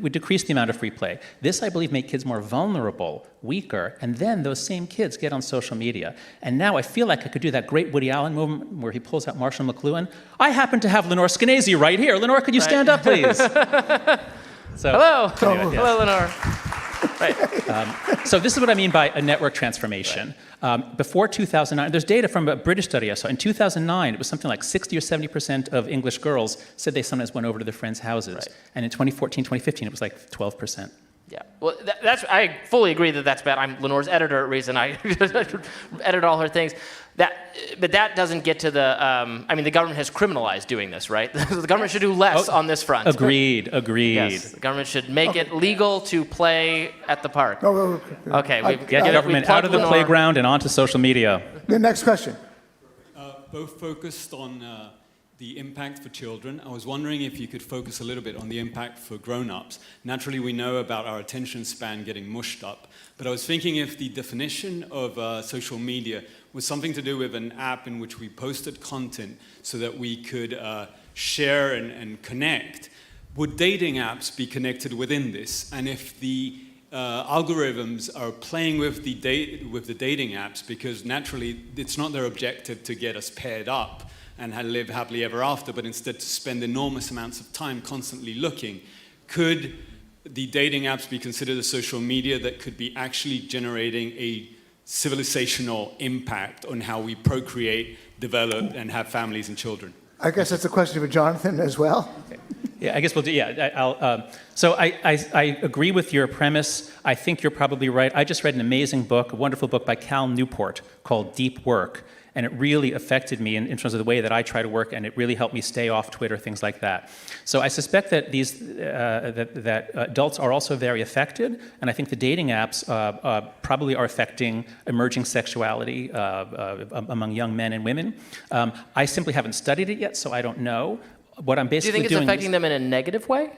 decreased the amount of free play. This, I believe, made kids more vulnerable, weaker, and then those same kids get on social media. And now I feel like I could do that great Woody Allen moment where he pulls out Marshall McLuhan. I happen to have Lenore Skenazy right here. Lenore, could you stand up, please? Hello. Anyway, Hello, Lenore. Right. So this is what I mean by a network transformation. Before 2009, there's data from a British study I saw. In 2009, it was something like 60 or 70% of English girls said they sometimes went over to their friends' houses. Right. And in 2014, 2015, it was like 12%. Yeah, well, I fully agree that that's bad. I'm Lenore's editor at Reason. I edit all her things. But that doesn't get to the, the government has criminalized doing this, right? The government should do less on this front. Agreed. Yes, the government should make it legal to play at the park. Okay. Get government out of the playground and onto social media. The next question. Both focused on the impact for children. I was wondering if you could focus a little bit on the impact for grown-ups. Naturally, we know about our attention span getting mushed up, but I was thinking if the definition of social media was something to do with an app in which we posted content so that we could share and connect, would dating apps be connected within this? And if the algorithms are playing with the dating apps, because naturally it's not their objective to get us paired up and live happily ever after, but instead to spend enormous amounts of time constantly looking, could the dating apps be considered a social media that could be actually generating a civilizational impact on how we procreate, develop, and have families and children? I guess that's a question for Jonathan as well. Okay. Yeah, I guess we'll do. Yeah, so I agree with your premise. I think you're probably right. I just read an amazing book, a wonderful book by Cal Newport called Deep Work. And it really affected me in terms of the way that I try to work, and it really helped me stay off Twitter, things like that. So I suspect that that adults are also very affected, and I think the dating apps probably are affecting emerging sexuality among young men and women. I simply haven't studied it yet, so I don't know. What I'm basically doing. Do you think it's affecting them in a negative way?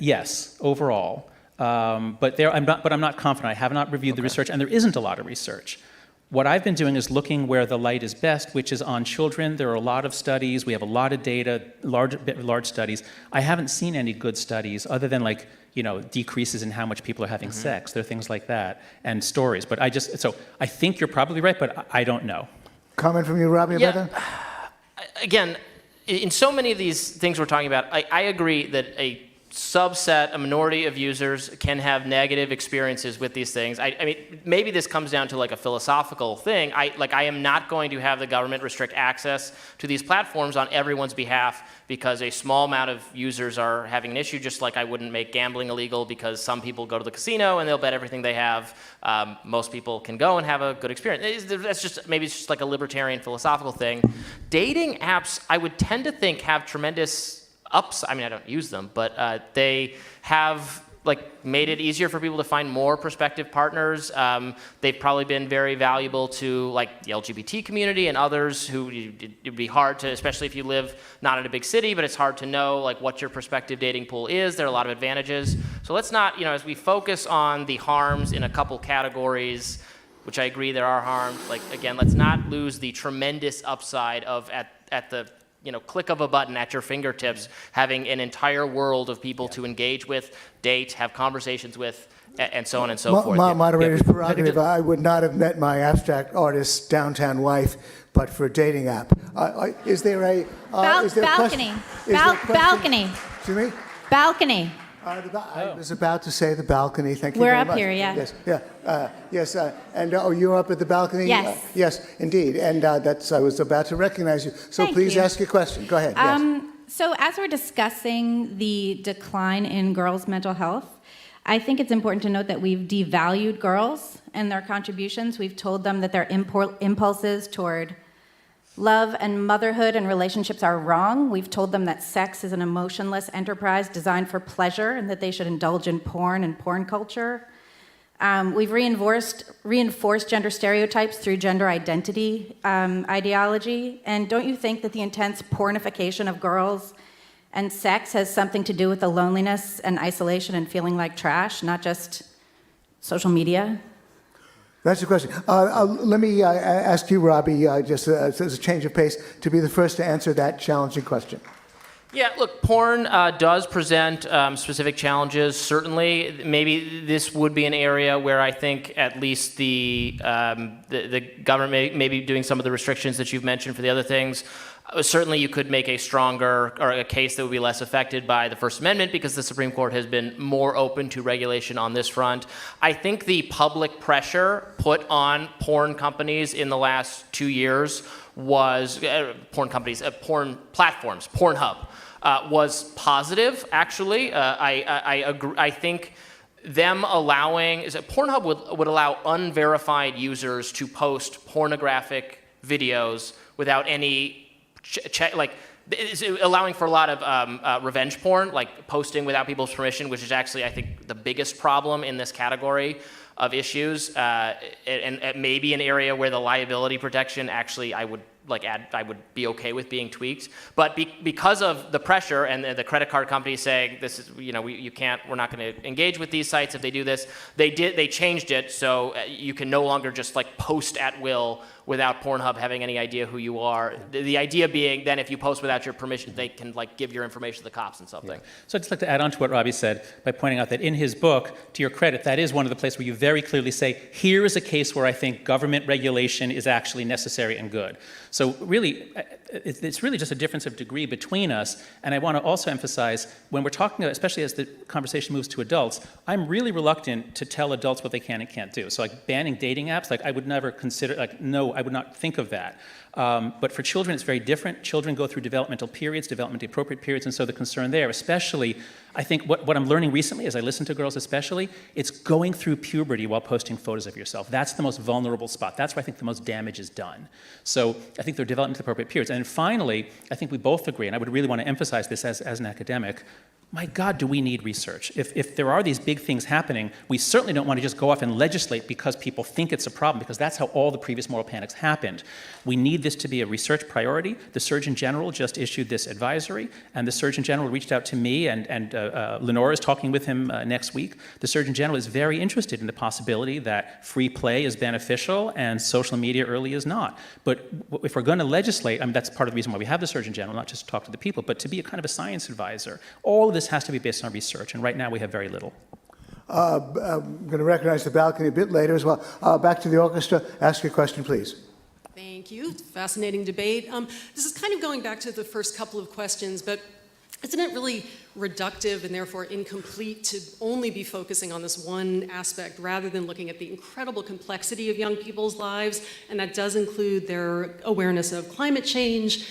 Yes, overall. But I'm not confident. I have not reviewed the research, and there isn't a lot of research. What I've been doing is looking where the light is best, which is on children. There are a lot of studies. We have a lot of data, large studies. I haven't seen any good studies other than decreases in how much people are having sex. There are things like that and stories. But so I think you're probably right, but I don't know. Comment from you, Robby, about that? Again, in so many of these things we're talking about, I agree that a subset, a minority of users can have negative experiences with these things. I mean, maybe this comes down to like a philosophical thing. I am not going to have the government restrict access to these platforms on everyone's behalf because a small amount of users are having an issue, just like I wouldn't make gambling illegal because some people go to the casino and they'll bet everything they have. Most people can go and have a good experience. That's just, maybe it's just like a libertarian philosophical thing. Dating apps, I would tend to think, have tremendous I mean, I don't use them, but they have like made it easier for people to find more prospective partners. They've probably been very valuable to like the LGBT community and others who it'd be hard to, especially if you live not in a big city, but it's hard to know like what your prospective dating pool is. There are a lot of advantages. So let's not, as we focus on the harms in a couple categories, which I agree there are harms, like again, let's not lose the tremendous upside of at the click of a button at your fingertips, having an entire world of people to engage with, date, have conversations with, and so on and so forth. Moderator's prerogative, I would not have met my abstract artist downtown wife, but for a dating app. Is there a... balcony. Balcony. Excuse me? Balcony. I was about to say the balcony. Thank you We're very up much. here, yeah. Yes, yes. And you're up at the balcony? Yes. Yes, indeed. And I was about to recognize you. So Thank please you. ask your question. Go ahead. Yes. So as we're discussing the decline in girls' mental health, I think it's important to note that we've devalued girls and their contributions. We've told them that their impulses toward love and motherhood and relationships are wrong. We've told them that sex is an emotionless enterprise designed for pleasure and that they should indulge in porn and porn culture. We've reinforced gender stereotypes through gender identity ideology. And don't you think that the intense pornification of girls and sex has something to do with the loneliness and isolation and feeling like trash, not just social media? That's the question. Let me ask you, Robby, just as a change of pace, to be the first to answer that challenging question. Yeah, look, porn does present specific challenges. Certainly, maybe this would be an area where I think at least the government may be doing some of the restrictions that you've mentioned for the other things. Certainly, you could make a stronger, or a case that would be less affected by the First Amendment because the Supreme Court has been more open to regulation on this front. I think the public pressure put on porn companies in the last 2 years was, porn platforms, Pornhub, was positive, actually. I agree. I think them allowing, Pornhub would allow unverified users to post pornographic videos without any it's allowing for a lot of revenge porn, like posting without people's permission, which is actually, I think, the biggest problem in this category of issues, and maybe an area where the liability protection actually I would be okay with being tweaked. But because of the pressure and the credit card companies saying this is, we're not going to engage with these sites if they do this, they changed it so you can no longer just like post at will without Pornhub having any idea who you are. The idea being then if you post without your permission, they can like give your information to the cops and something. Yeah. So I'd just like to add on to what Robby said by pointing out that in his book, to your credit, that is one of the places where you very clearly say, here is a case where I think government regulation is actually necessary and good. So really, it's really just a difference of degree between us. And I want to also emphasize, when we're talking, especially as the conversation moves to adults, I'm really reluctant to tell adults what they can and can't do. So like banning dating apps, like I would never consider, like no, I would not think of that. But for children, it's very different. Children go through developmental periods, developmentally appropriate periods, and so the concern there, especially, I think what I'm learning recently as I listen to girls especially, it's going through puberty while posting photos of yourself. That's the most vulnerable spot. That's where I think the most damage is done. So I think they're developmentally appropriate periods. And then finally, I think we both agree, and I would really want to emphasize this as an academic, my God, do we need research? If there are these big things happening, we certainly don't want to just go off and legislate because people think it's a problem, because that's how all the previous moral panics happened. We need this to be a research priority. The Surgeon General just issued this advisory, and the Surgeon General reached out to me, and Lenore is talking with him next week. The Surgeon General is very interested in the possibility that free play is beneficial and social media early is not. But if we're going to legislate, I mean, that's part of the reason why we have the Surgeon General, not just to talk to the people, but to be a kind of a science advisor. All of this has to be based on research, and right now we have very little. I'm going to recognize the balcony a bit later as well. Back to the orchestra. Ask your question, please. Thank you. Fascinating debate. This is kind of going back to the first couple of questions, but isn't it really reductive and therefore incomplete to only be focusing on this one aspect rather than looking at the incredible complexity of young people's lives? And that does include their awareness of climate change,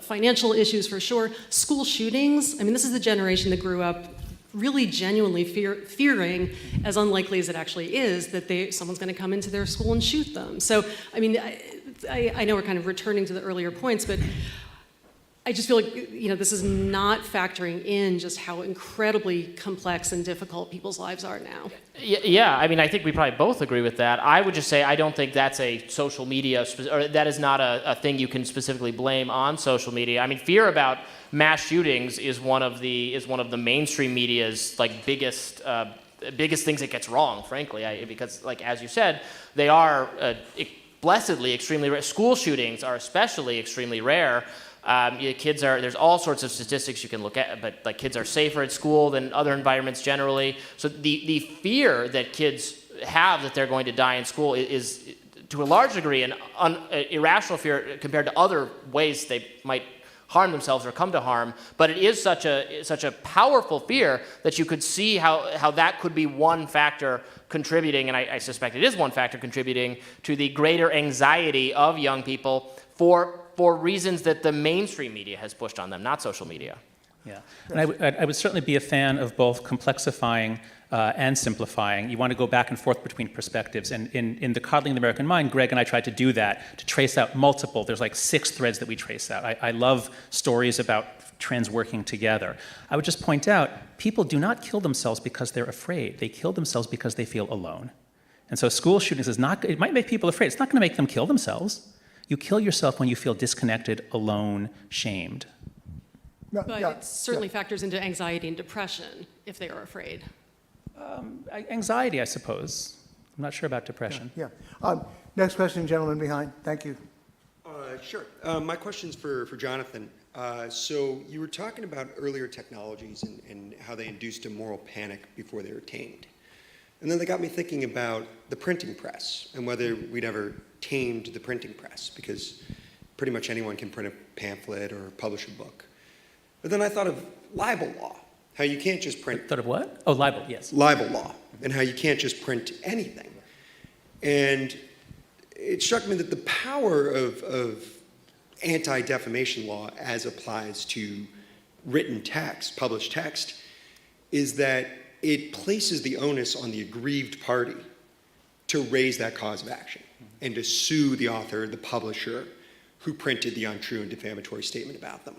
financial issues for sure, school shootings. I mean, this is the generation that grew up really genuinely fearing, as unlikely as it actually is, that someone's going to come into their school and shoot them. So, I mean, I know we're kind of returning to the earlier points, but I just feel like, this is not factoring in just how incredibly complex and difficult people's lives are now. Yeah, I mean, I think we probably both agree with that. I would just say I don't think that's a social media, or that is not a thing you can specifically blame on social media. I mean, fear about mass shootings is one of the mainstream media's biggest things it gets wrong, frankly, because as you said, they are blessedly extremely rare. School shootings are especially extremely rare. There's all sorts of statistics you can look at, but kids are safer at school than other environments generally. So the fear that kids have that they're going to die in school is to a large degree an irrational fear compared to other ways they might harm themselves or come to harm. But it is such a powerful fear that you could see how that could be one factor contributing, and I suspect it is one factor contributing to the greater anxiety of young people for reasons that the mainstream media has pushed on them, not social media. Yeah, and I would certainly be a fan of both complexifying and simplifying. You want to go back and forth between perspectives. And in the Coddling the American Mind, Greg and I tried to do that, to trace out multiple. There's 6 threads that we trace out. I love stories about trends working together. I would just point out, people do not kill themselves because they're afraid. They kill themselves because they feel alone. And so school shootings it might make people afraid. It's not going to make them kill themselves. You kill yourself when you feel disconnected, alone, shamed. But it certainly factors into anxiety and depression if they are afraid. Anxiety, I suppose. I'm not sure about depression. Yeah. Next question, gentleman behind. Thank you. Sure. My question's for Jonathan. So you were talking about earlier technologies and how they induced a moral panic before they were tamed. And then they got me thinking about the printing press and whether we'd ever tamed the printing press, because pretty much anyone can print a pamphlet or publish a book. But then I thought of libel law, how you can't just print... Thought of what? Oh, libel, yes. Libel law, and how you can't just print anything. And it struck me that the power of anti-defamation law as applies to written text, published text, is that it places the onus on the aggrieved party to raise that cause of action and to sue the author, the publisher, who printed the untrue and defamatory statement about them.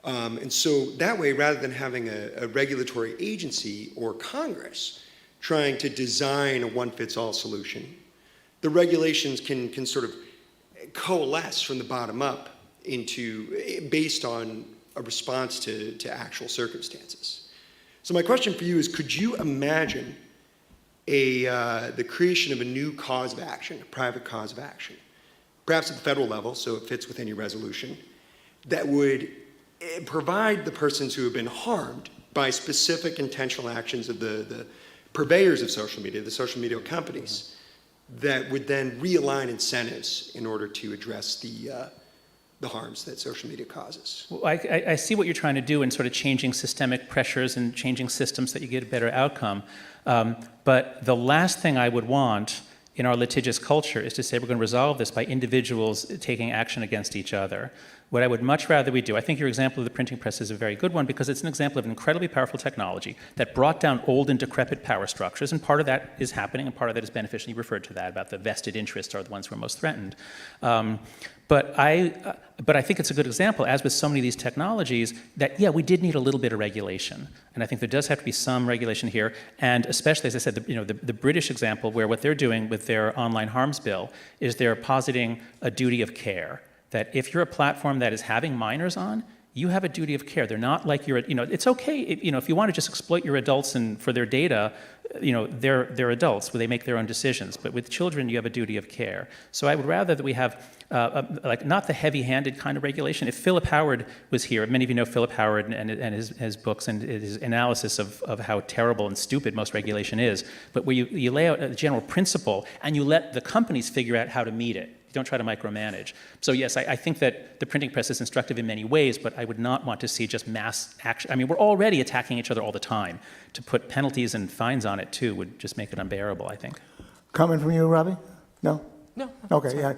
And so that way, rather than having a regulatory agency or Congress trying to design a one-fits-all solution, the regulations can sort of coalesce from the bottom up based on a response to actual circumstances. So my question for you is, could you imagine the creation of a new cause of action, a private cause of action, perhaps at the federal level, so it fits within your resolution, that would provide the persons who have been harmed by specific intentional actions of the purveyors of social media, the social media companies, that would then realign incentives in order to address the harms that social media causes? Well, I see what you're trying to do in sort of changing systemic pressures and changing systems that you get a better outcome. But the last thing I would want in our litigious culture is to say we're going to resolve this by individuals taking action against each other. What I would much rather we do, I think your example of the printing press is a very good one because it's an example of an incredibly powerful technology that brought down old and decrepit power structures, and part of that is happening and part of that is beneficial. You referred to that, about the vested interests are the ones who are most threatened. But I think it's a good example, as with so many of these technologies, that, yeah, we did need a little bit of regulation. And I think there does have to be some regulation here. And especially, as I said, the British example, where what they're doing with their online harms bill is they're positing a duty of care, that if you're a platform that is having minors on, you have a duty of care. They're not like your, it's okay, if you want to just exploit your adults and for their data, they're adults, they make their own decisions. But with children, you have a duty of care. So I would rather that we have, not the heavy-handed kind of regulation. If Philip Howard was here, many of you know Philip Howard and his books and his analysis of how terrible and stupid most regulation is, but where you lay out a general principle and you let the companies figure out how to meet it. You don't try to micromanage. So yes, I think that the printing press is instructive in many ways, but I would not want to see just mass action. I mean, we're already attacking each other all the time. To put penalties and fines on it too would just make it unbearable, I think. Comment from you, Robby? No? No. Okay, yeah.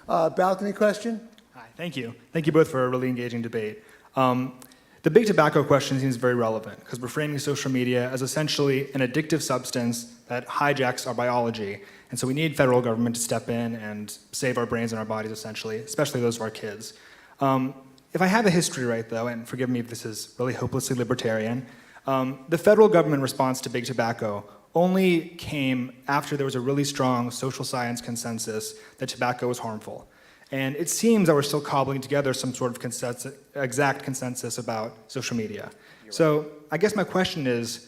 Balcony question? Hi, thank you. Thank you both for a really engaging debate. The big tobacco question seems very relevant because we're framing social media as essentially an addictive substance that hijacks our biology. And so we need federal government to step in and save our brains and our bodies, essentially, especially those of our kids. If I have a history right, though, and forgive me if this is really hopelessly libertarian, the federal government response to big tobacco only came after there was a really strong social science consensus that tobacco was harmful. And it seems that we're still cobbling together some sort of exact consensus about social media. So I guess my question is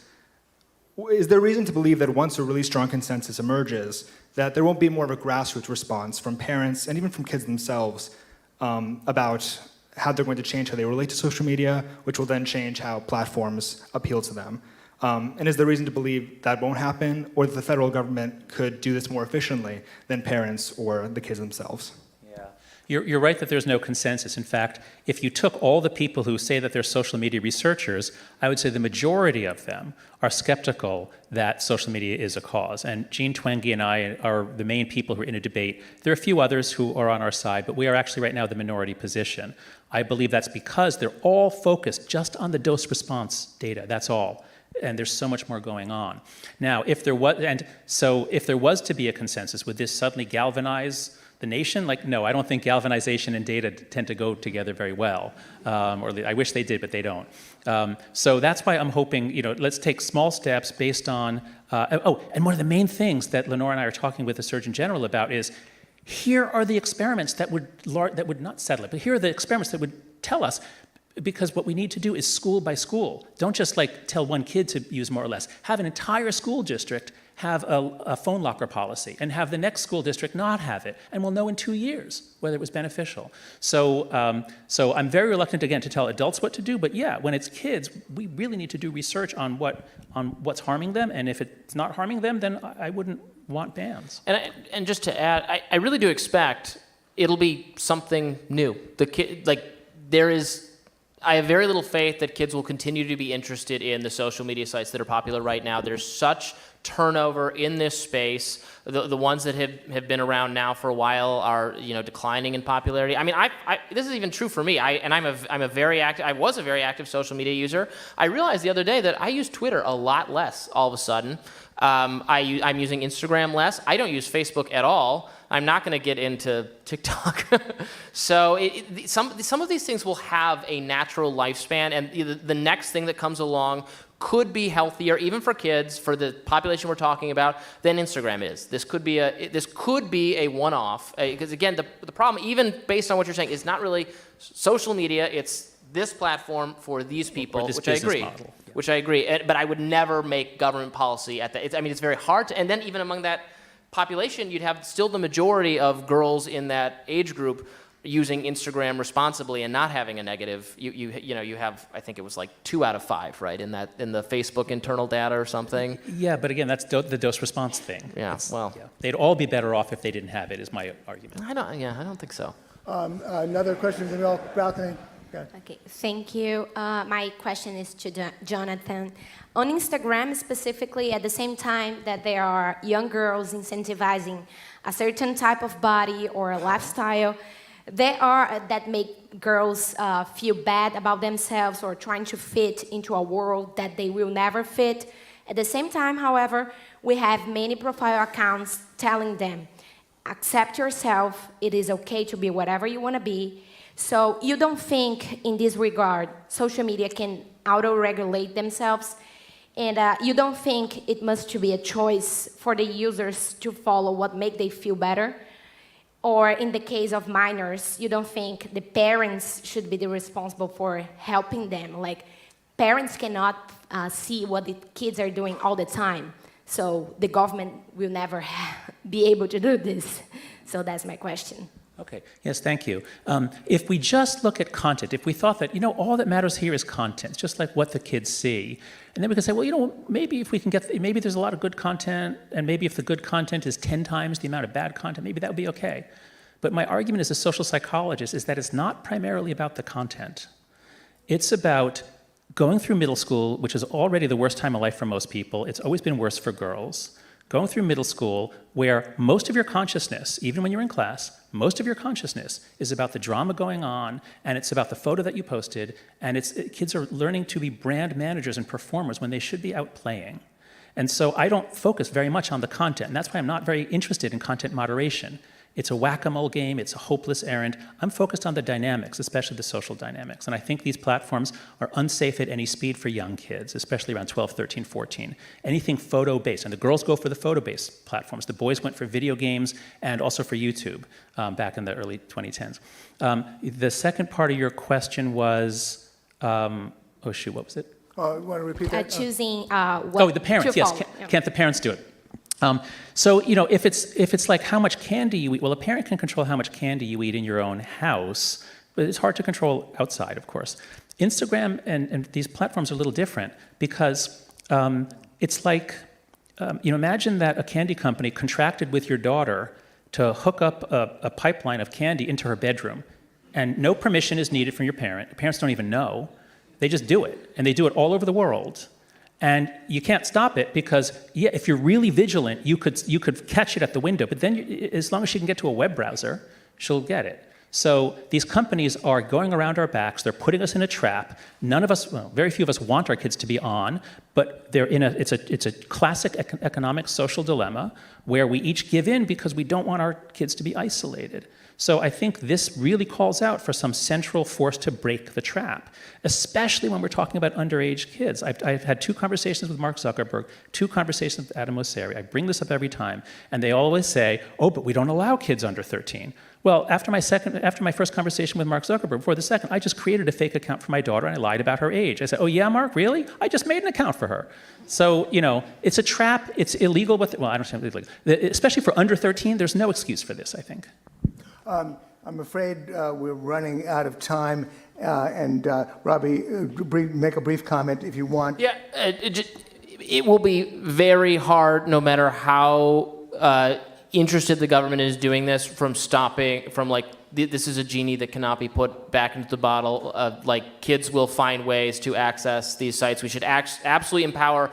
there reason to believe that once a really strong consensus emerges, that there won't be more of a grassroots response from parents and even from kids themselves about how they're going to change how they relate to social media, which will then change how platforms appeal to them? And is there reason to believe that won't happen, or that the federal government could do this more efficiently than parents or the kids themselves? You're right that there's no consensus. In fact, if you took all the people who say that they're social media researchers, I would say the majority of them are skeptical that social media is a cause. And Jean Twenge and I are the main people who are in a debate. There are a few others who are on our side, but we are actually right now the minority position. I believe that's because they're all focused just on the dose response data, that's all. And there's so much more going on. Now, if there was to be a consensus, would this suddenly galvanize the nation? No, I don't think galvanization and data tend to go together very well. Or I wish they did, but they don't. So that's why I'm hoping, let's take small steps based on, and one of the main things that Lenore and I are talking with the Surgeon General about is, here are the experiments that would not settle it, but here are the experiments that would tell us, because what we need to do is school by school. Don't just tell one kid to use more or less. Have an entire school district have a phone locker policy and have the next school district not have it. And we'll know in 2 years whether it was beneficial. So I'm very reluctant, again, to tell adults what to do. But yeah, when it's kids, we really need to do research on what's harming them. And if it's not harming them, then I wouldn't want bans. And just to add, I really do expect it'll be something new. I have very little faith that kids will continue to be interested in the social media sites that are popular right now. There's such turnover in this space. The ones that have been around now for a while are declining in popularity. I mean, this is even true for me. I was a very active social media user. I realized the other day that I use Twitter a lot less all of a sudden. I'm using Instagram less. I don't use Facebook at all. I'm not going to get into TikTok. So some of these things will have a natural lifespan, and the next thing that comes along could be healthier, even for kids, for the population we're talking about, than Instagram is. This could be a one-off, because again, the problem, even based on what you're saying, is not really social media. It's this platform for these people, which I agree. Model. Yeah. Which I agree. But I would never make government policy at that. It's very hard to, and then even among that population, you'd have still the majority of girls in that age group using Instagram responsibly and not having a negative. You have, I think it was 2 out of 5, right, in the Facebook internal data or something. Yeah, but again, that's the dose response thing. Yeah, they'd all be better off if they didn't have it, is my argument. I don't think so. Another question from the balcony. Okay, thank you. My question is to Jonathan. On Instagram specifically, at the same time that there are young girls incentivizing a certain type of body or a lifestyle, there are that make girls feel bad about themselves or trying to fit into a world that they will never fit. At the same time, however, we have many profile accounts telling them, accept yourself, it is okay to be whatever you want to be. So you don't think, in this regard, social media can auto-regulate themselves? And you don't think it must be a choice for the users to follow what make they feel better? Or in the case of minors, you don't think the parents should be the responsible for helping them? Like, parents cannot see what the kids are doing all the time. So the government will never be able to do this. So that's my question. Okay, yes, thank you. If we just look at content, if we thought that, all that matters here is content, just like what the kids see, and then we can say, well, maybe if we can maybe there's a lot of good content, and maybe if the good content is 10 times the amount of bad content, maybe that would be okay. But my argument as a social psychologist is that it's not primarily about the content. It's about going through middle school, which is already the worst time of life for most people. It's always been worse for girls. Going through middle school, where most of your consciousness, even when you're in class, most of your consciousness is about the drama going on, and it's about the photo that you posted, and kids are learning to be brand managers and performers when they should be out playing. And so I don't focus very much on the content, and that's why I'm not very interested in content moderation. It's a whack-a-mole game, it's a hopeless errand. I'm focused on the dynamics, especially the social dynamics. And I think these platforms are unsafe at any speed for young kids, especially around 12, 13, 14. Anything photo-based, and the girls go for the photo-based platforms. The boys went for video games and also for YouTube back in the early 2010s. The second part of your question was, what was it? You want to repeat that? Choosing the parents, yes. Can't the parents do it? So, if it's like how much candy you eat, well, a parent can control how much candy you eat in your own house, but it's hard to control outside, of course. Instagram and these platforms are a little different because it's like, imagine that a candy company contracted with your daughter to hook up a pipeline of candy into her bedroom, and no permission is needed from your parent. Your parents don't even know. They just do it, and they do it all over the world. And you can't stop it because, if you're really vigilant, you could catch it at the window. But then, as long as she can get to a web browser, she'll get it. So these companies are going around our backs. They're putting us in a trap. None of us, very few of us want our kids to be on, but it's a classic economic social dilemma where we each give in because we don't want our kids to be isolated. So I think this really calls out for some central force to break the trap, especially when we're talking about underage kids. I've had 2 conversations with Mark Zuckerberg, 2 conversations with Adam Mosseri. I bring this up every time, and they always say, but we don't allow kids under 13. Well, after my first conversation with Mark Zuckerberg, before the second, I just created a fake account for my daughter, and I lied about her age. I said, oh yeah, Mark, really? I just made an account for her. So, it's a trap. It's illegal, I don't say illegal. Especially for under 13, there's no excuse for this, I think. I'm afraid we're running out of time, and Robby, make a brief comment if you want. Yeah, it will be very hard, no matter how interested the government is doing this, this is a genie that cannot be put back into the bottle. Kids will find ways to access these sites. We should absolutely empower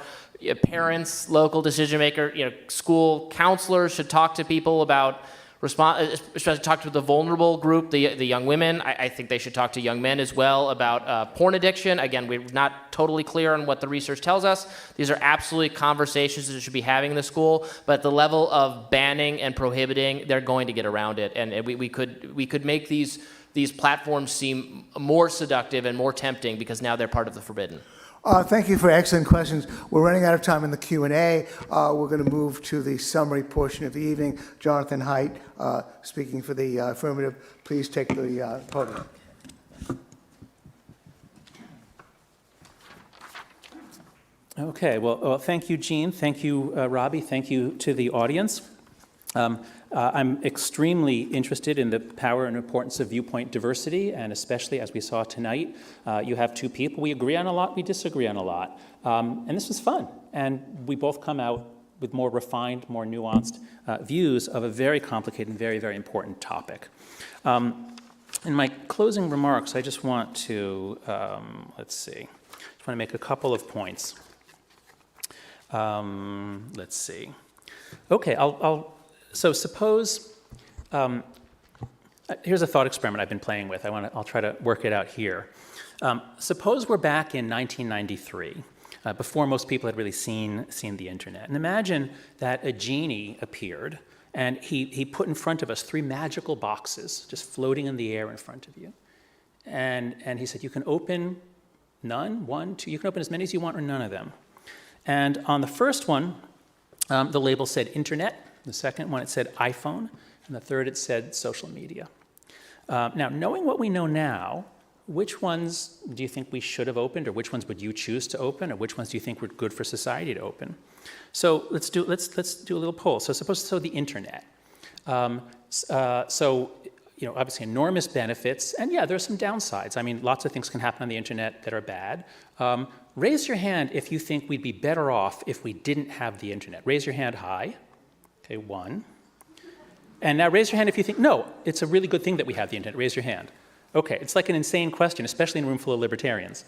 parents, local decision makers, school counselors should talk to people about especially talk to the vulnerable group, the young women. I think they should talk to young men as well about porn addiction. Again, we're not totally clear on what the research tells us. These are absolutely conversations that should be having in the school, but at the level of banning and prohibiting, they're going to get around it. And we could make these platforms seem more seductive and more tempting because now they're part of the forbidden. Thank you for excellent questions. We're running out of time in the Q&A. We're going to move to the summary portion of the evening. Jonathan Haidt, speaking for the affirmative, please take the podium. Okay, well, thank you, Gene. Thank you, Robby. Thank you to the audience. I'm extremely interested in the power and importance of viewpoint diversity, and especially as we saw tonight, you have 2 people. We agree on a lot, we disagree on a lot. And this was fun. And we both come out with more refined, more nuanced views of a very complicated and very, very important topic. In my closing remarks, I just want to, just want to make a couple of points. Okay, So suppose, here's a thought experiment I've been playing with. I'll try to work it out here. Suppose we're back in 1993, before most people had really seen the internet. And imagine that a genie appeared, and he put in front of us 3 magical boxes, just floating in the air in front of you. And he said, you can open none, 1, 2, you can open as many as you want or none of them. And on the first one, the label said internet. The second one, it said iPhone. And the third, it said social media. Now, knowing what we know now, which ones do you think we should have opened, or which ones would you choose to open, or which ones do you think were good for society to open? So let's do a little poll. So the internet. Obviously enormous benefits, and yeah, there's some downsides. I mean, lots of things can happen on the internet that are bad. Raise your hand if you think we'd be better off if we didn't have the internet. Raise your hand high. Okay, 1. And now raise your hand if you think, no, it's a really good thing that we have the internet. Raise your hand. Okay, it's like an insane question, especially in a room full of libertarians.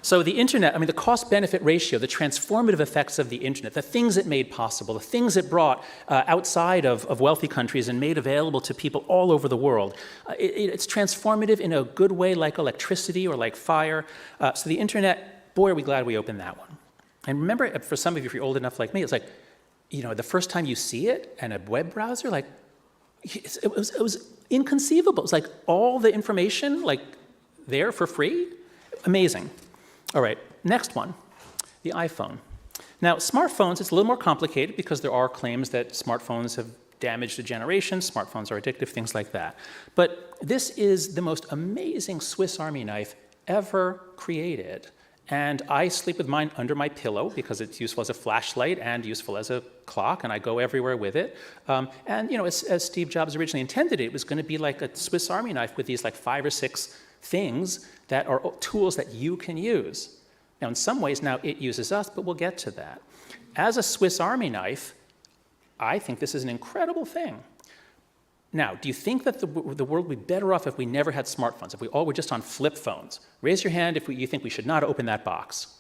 So the internet, I mean, the cost-benefit ratio, the transformative effects of the internet, the things it made possible, the things it brought outside of wealthy countries and made available to people all over the world, it's transformative in a good way, like electricity or like fire. So the internet, boy, are we glad we opened that one. And remember, for some of you, if you're old enough like me, it's like, the first time you see it and a web browser, like, it was inconceivable. It's like all the information, like, there for free. Amazing. All right, next one, the iPhone. Now, smartphones, it's a little more complicated because there are claims that smartphones have damaged a generation, smartphones are addictive, things like that. But this is the most amazing Swiss Army knife ever created. And I sleep with mine under my pillow because it's useful as a flashlight and useful as a clock, and I go everywhere with it. As Steve Jobs originally intended it, it was going to be like a Swiss Army knife with these like 5 or 6 things that are tools that you can use. Now, in some ways, now it uses us, but we'll get to that. As a Swiss Army knife, I think this is an incredible thing. Now, do you think that the world would be better off if we never had smartphones, if we all were just on flip phones? Raise your hand if you think we should not open that box.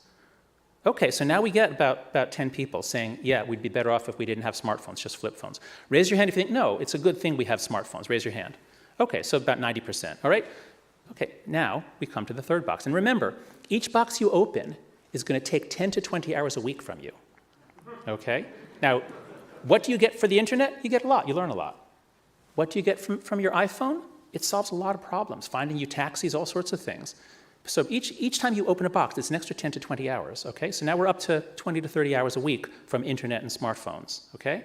Okay, so now we get about 10 people saying, yeah, we'd be better off if we didn't have smartphones, just flip phones. Raise your hand if you think, no, it's a good thing we have smartphones. Raise your hand. Okay, so about 90%, all right? Okay, now we come to the third box. And remember, each box you open is going to take 10 to 20 hours a week from you. Okay? Now, what do you get for the internet? You get a lot. You learn a lot. What do you get from your iPhone? It solves a lot of problems, finding you taxis, all sorts of things. So each time you open a box, it's an extra 10 to 20 hours. Okay? So now we're up to 20 to 30 hours a week from internet and smartphones. Okay?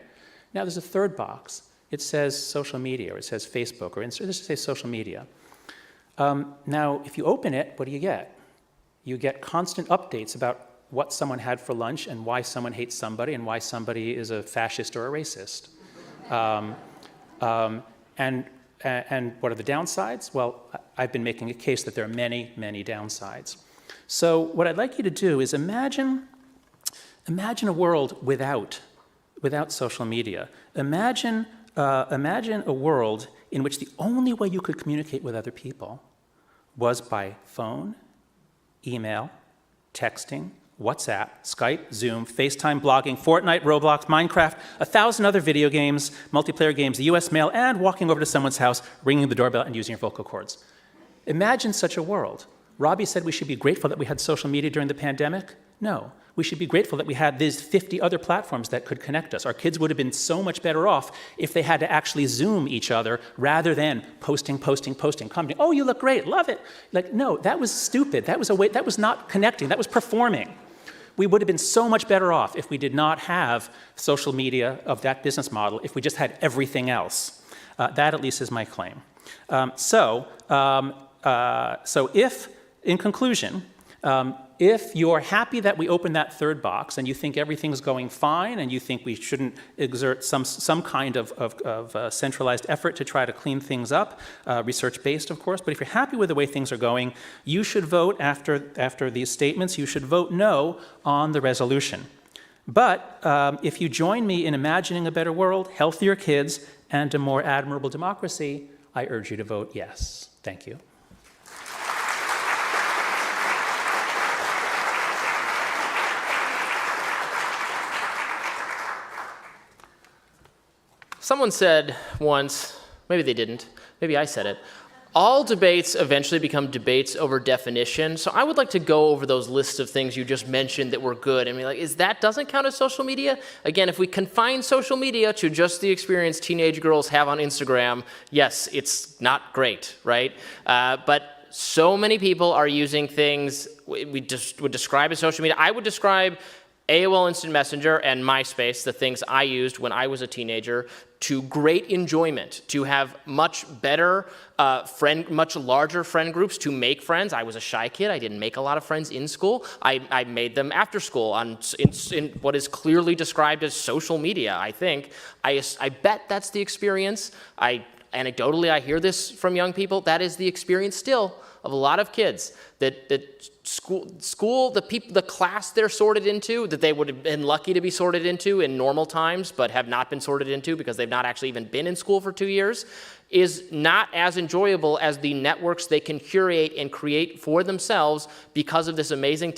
Now there's a third box. It says social media, or it says Facebook, or let's just say social media. Now, if you open it, what do you get? You get constant updates about what someone had for lunch and why someone hates somebody and why somebody is a fascist or a racist. And what are the downsides? Well, I've been making a case that there are many, many downsides. So what I'd like you to do is imagine a world without social media. Imagine a world in which the only way you could communicate with other people was by phone, email, texting, WhatsApp, Skype, Zoom, FaceTime, blogging, Fortnite, Roblox, Minecraft, 1,000 other video games, multiplayer games, the US mail, and walking over to someone's house, ringing the doorbell, and using your vocal cords. Imagine such a world. Robby said we should be grateful that we had social media during the pandemic. No, we should be grateful that we had these 50 other platforms that could connect us. Our kids would have been so much better off if they had to actually Zoom each other rather than posting, commenting, oh, you look great, love it. Like, no, that was stupid. That was not connecting, that was performing. We would have been so much better off if we did not have social media of that business model, if we just had everything else. That at least is my claim. So if, in conclusion, if you're happy that we opened that third box and you think everything's going fine and you think we shouldn't exert some kind of centralized effort to try to clean things up, research-based, of course, but if you're happy with the way things are going, you should vote after these statements, you should vote no on the resolution. But if you join me in imagining a better world, healthier kids, and a more admirable democracy, I urge you to vote yes. Thank you. Someone said once, maybe they didn't, maybe I said it, all debates eventually become debates over definition. So I would like to go over those lists of things you just mentioned that were good and be like, doesn't count as social media? Again, if we confine social media to just the experience teenage girls have on Instagram, yes, it's not great, right? But so many people are using things we just would describe as social media. I would describe AOL Instant Messenger and MySpace, the things I used when I was a teenager, to great enjoyment, to have much better much larger friend groups, to make friends. I was a shy kid. I didn't make a lot of friends in school. I made them after school in what is clearly described as social media, I think. I bet that's the experience. Anecdotally, I hear this from young people. That is the experience still of a lot of kids, that school, the class they're sorted into, that they would have been lucky to be sorted into in normal times, but have not been sorted into because they've not actually even been in school for 2 years, is not as enjoyable as the networks they can curate and create for themselves because of this amazing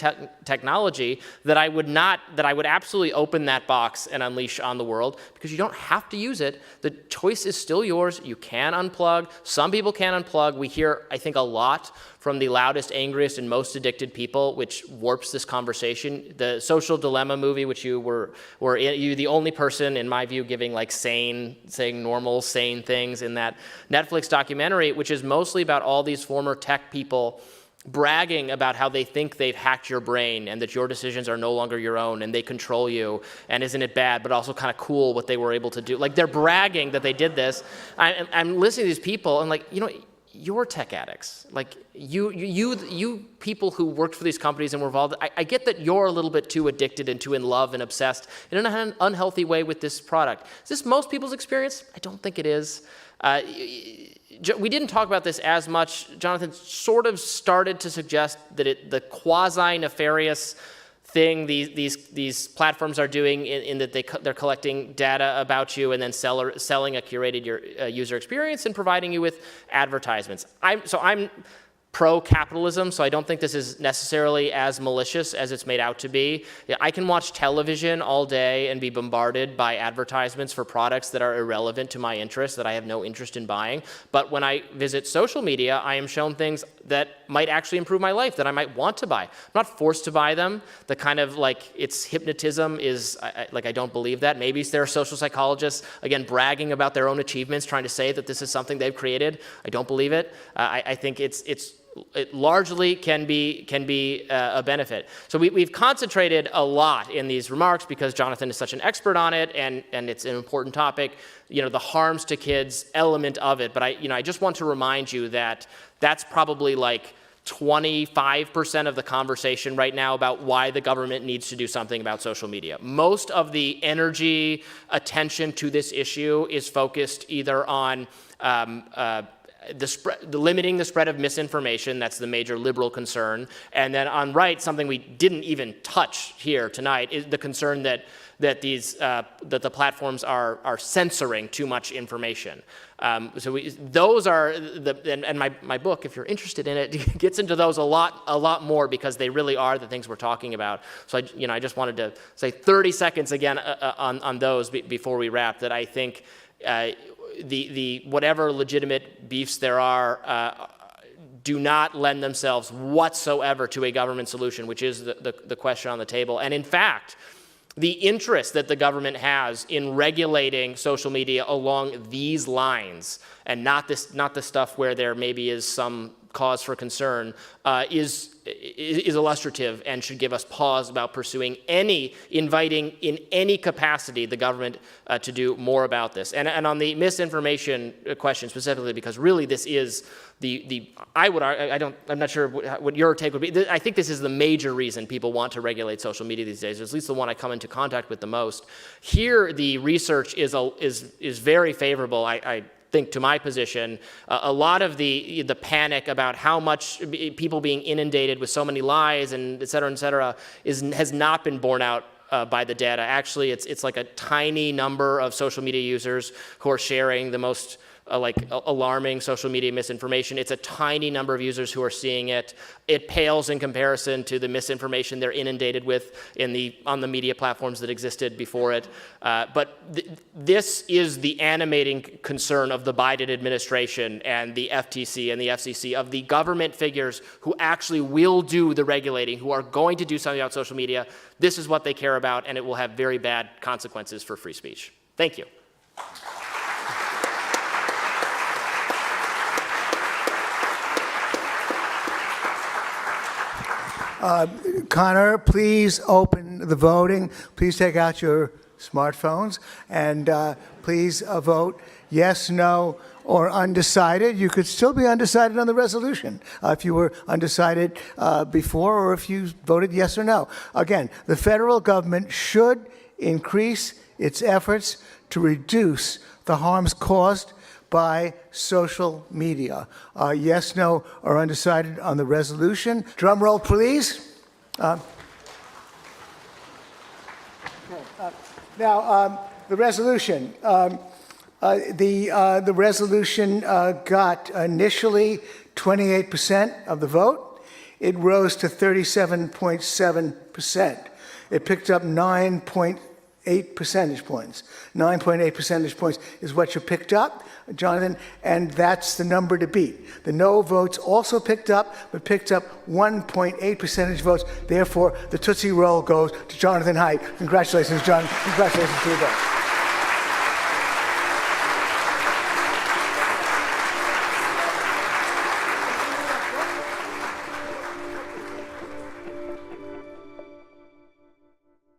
technology that I would absolutely open that box and unleash on the world, because you don't have to use it. The choice is still yours. You can unplug. Some people can unplug. We hear, I think, a lot from the loudest, angriest, and most addicted people, which warps this conversation. The Social Dilemma movie, which you were the only person, in my view, giving like saying normal, sane things in that Netflix documentary, which is mostly about all these former tech people bragging about how they think they've hacked your brain and that your decisions are no longer your own and they control you, and isn't it bad, but also kind of cool what they were able to do. Like, they're bragging that they did this. I'm listening to these people and, like, you know, you're tech addicts. Like, you people who worked for these companies and were involved, I get that you're a little bit too addicted and too in love and obsessed in an unhealthy way with this product. Is this most people's experience? I don't think it is. We didn't talk about this as much. Jonathan sort of started to suggest that the quasi-nefarious thing these platforms are doing in that they're collecting data about you and then selling a curated user experience and providing you with advertisements. I'm pro-capitalism, so I don't think this is necessarily as malicious as it's made out to be. I can watch television all day and be bombarded by advertisements for products that are irrelevant to my interests, that I have no interest in buying. But when I visit social media, I am shown things that might actually improve my life, that I might want to buy. I'm not forced to buy them. The kind of, like, it's hypnotism is, I don't believe that. Maybe there are social psychologists, again, bragging about their own achievements, trying to say that this is something they've created. I don't believe it. I think it largely can be a benefit. So we've concentrated a lot in these remarks because Jonathan is such an expert on it, and it's an important topic, you know, the harms to kids element of it. But I just want to remind you that that's probably like 25% of the conversation right now about why the government needs to do something about social media. Most of the energy, attention to this issue is focused either on limiting the spread of misinformation. That's the major liberal concern. And then on right, something we didn't even touch here tonight is the concern that the platforms are censoring too much information. Those are and my book, if you're interested in it, gets into those a lot more, because they really are the things we're talking about. So I just wanted to say 30 seconds again on those before we wrap, that I think the whatever legitimate beefs there are do not lend themselves whatsoever to a government solution, which is the question on the table. And in fact, the interest that the government has in regulating social media along these lines, and not the stuff where there maybe is some cause for concern, is illustrative and should give us pause about inviting in any capacity the government to do more about this. And on the misinformation question specifically, because really this is I'm not sure what your take would be. I think this is the major reason people want to regulate social media these days, or at least the one I come into contact with the most. Here, the research is very favorable, I think, to my position. A lot of the panic about how much people being inundated with so many lies and et cetera, has not been borne out by the data. Actually, it's like a tiny number of social media users who are sharing the most alarming social media misinformation. It's a tiny number of users who are seeing it. It pales in comparison to the misinformation they're inundated with on the media platforms that existed before it. But this is the animating concern of the Biden administration and the FTC and the FCC, of the government figures who actually will do the regulating, who are going to do something about social media. This is what they care about, and it will have very bad consequences for free speech. Thank you. Connor, please open the voting. Please take out your smartphones and please vote yes, no, or undecided. You could still be undecided on the resolution if you were undecided before or if you voted yes or no. Again, the federal government should increase its efforts to reduce the harms caused by social media. Yes, no, or undecided on the resolution. Drum roll, please. Now, the resolution. The resolution got initially 28% of the vote. It rose to 37.7%. It picked up 9.8 percentage points. 9.8 percentage points is what you picked up, Jonathan, and that's the number to beat. The no votes also picked up, but picked up 1.8 percentage votes. Therefore, the Tootsie Roll goes to Jonathan Haidt. Congratulations, John. Congratulations to you both.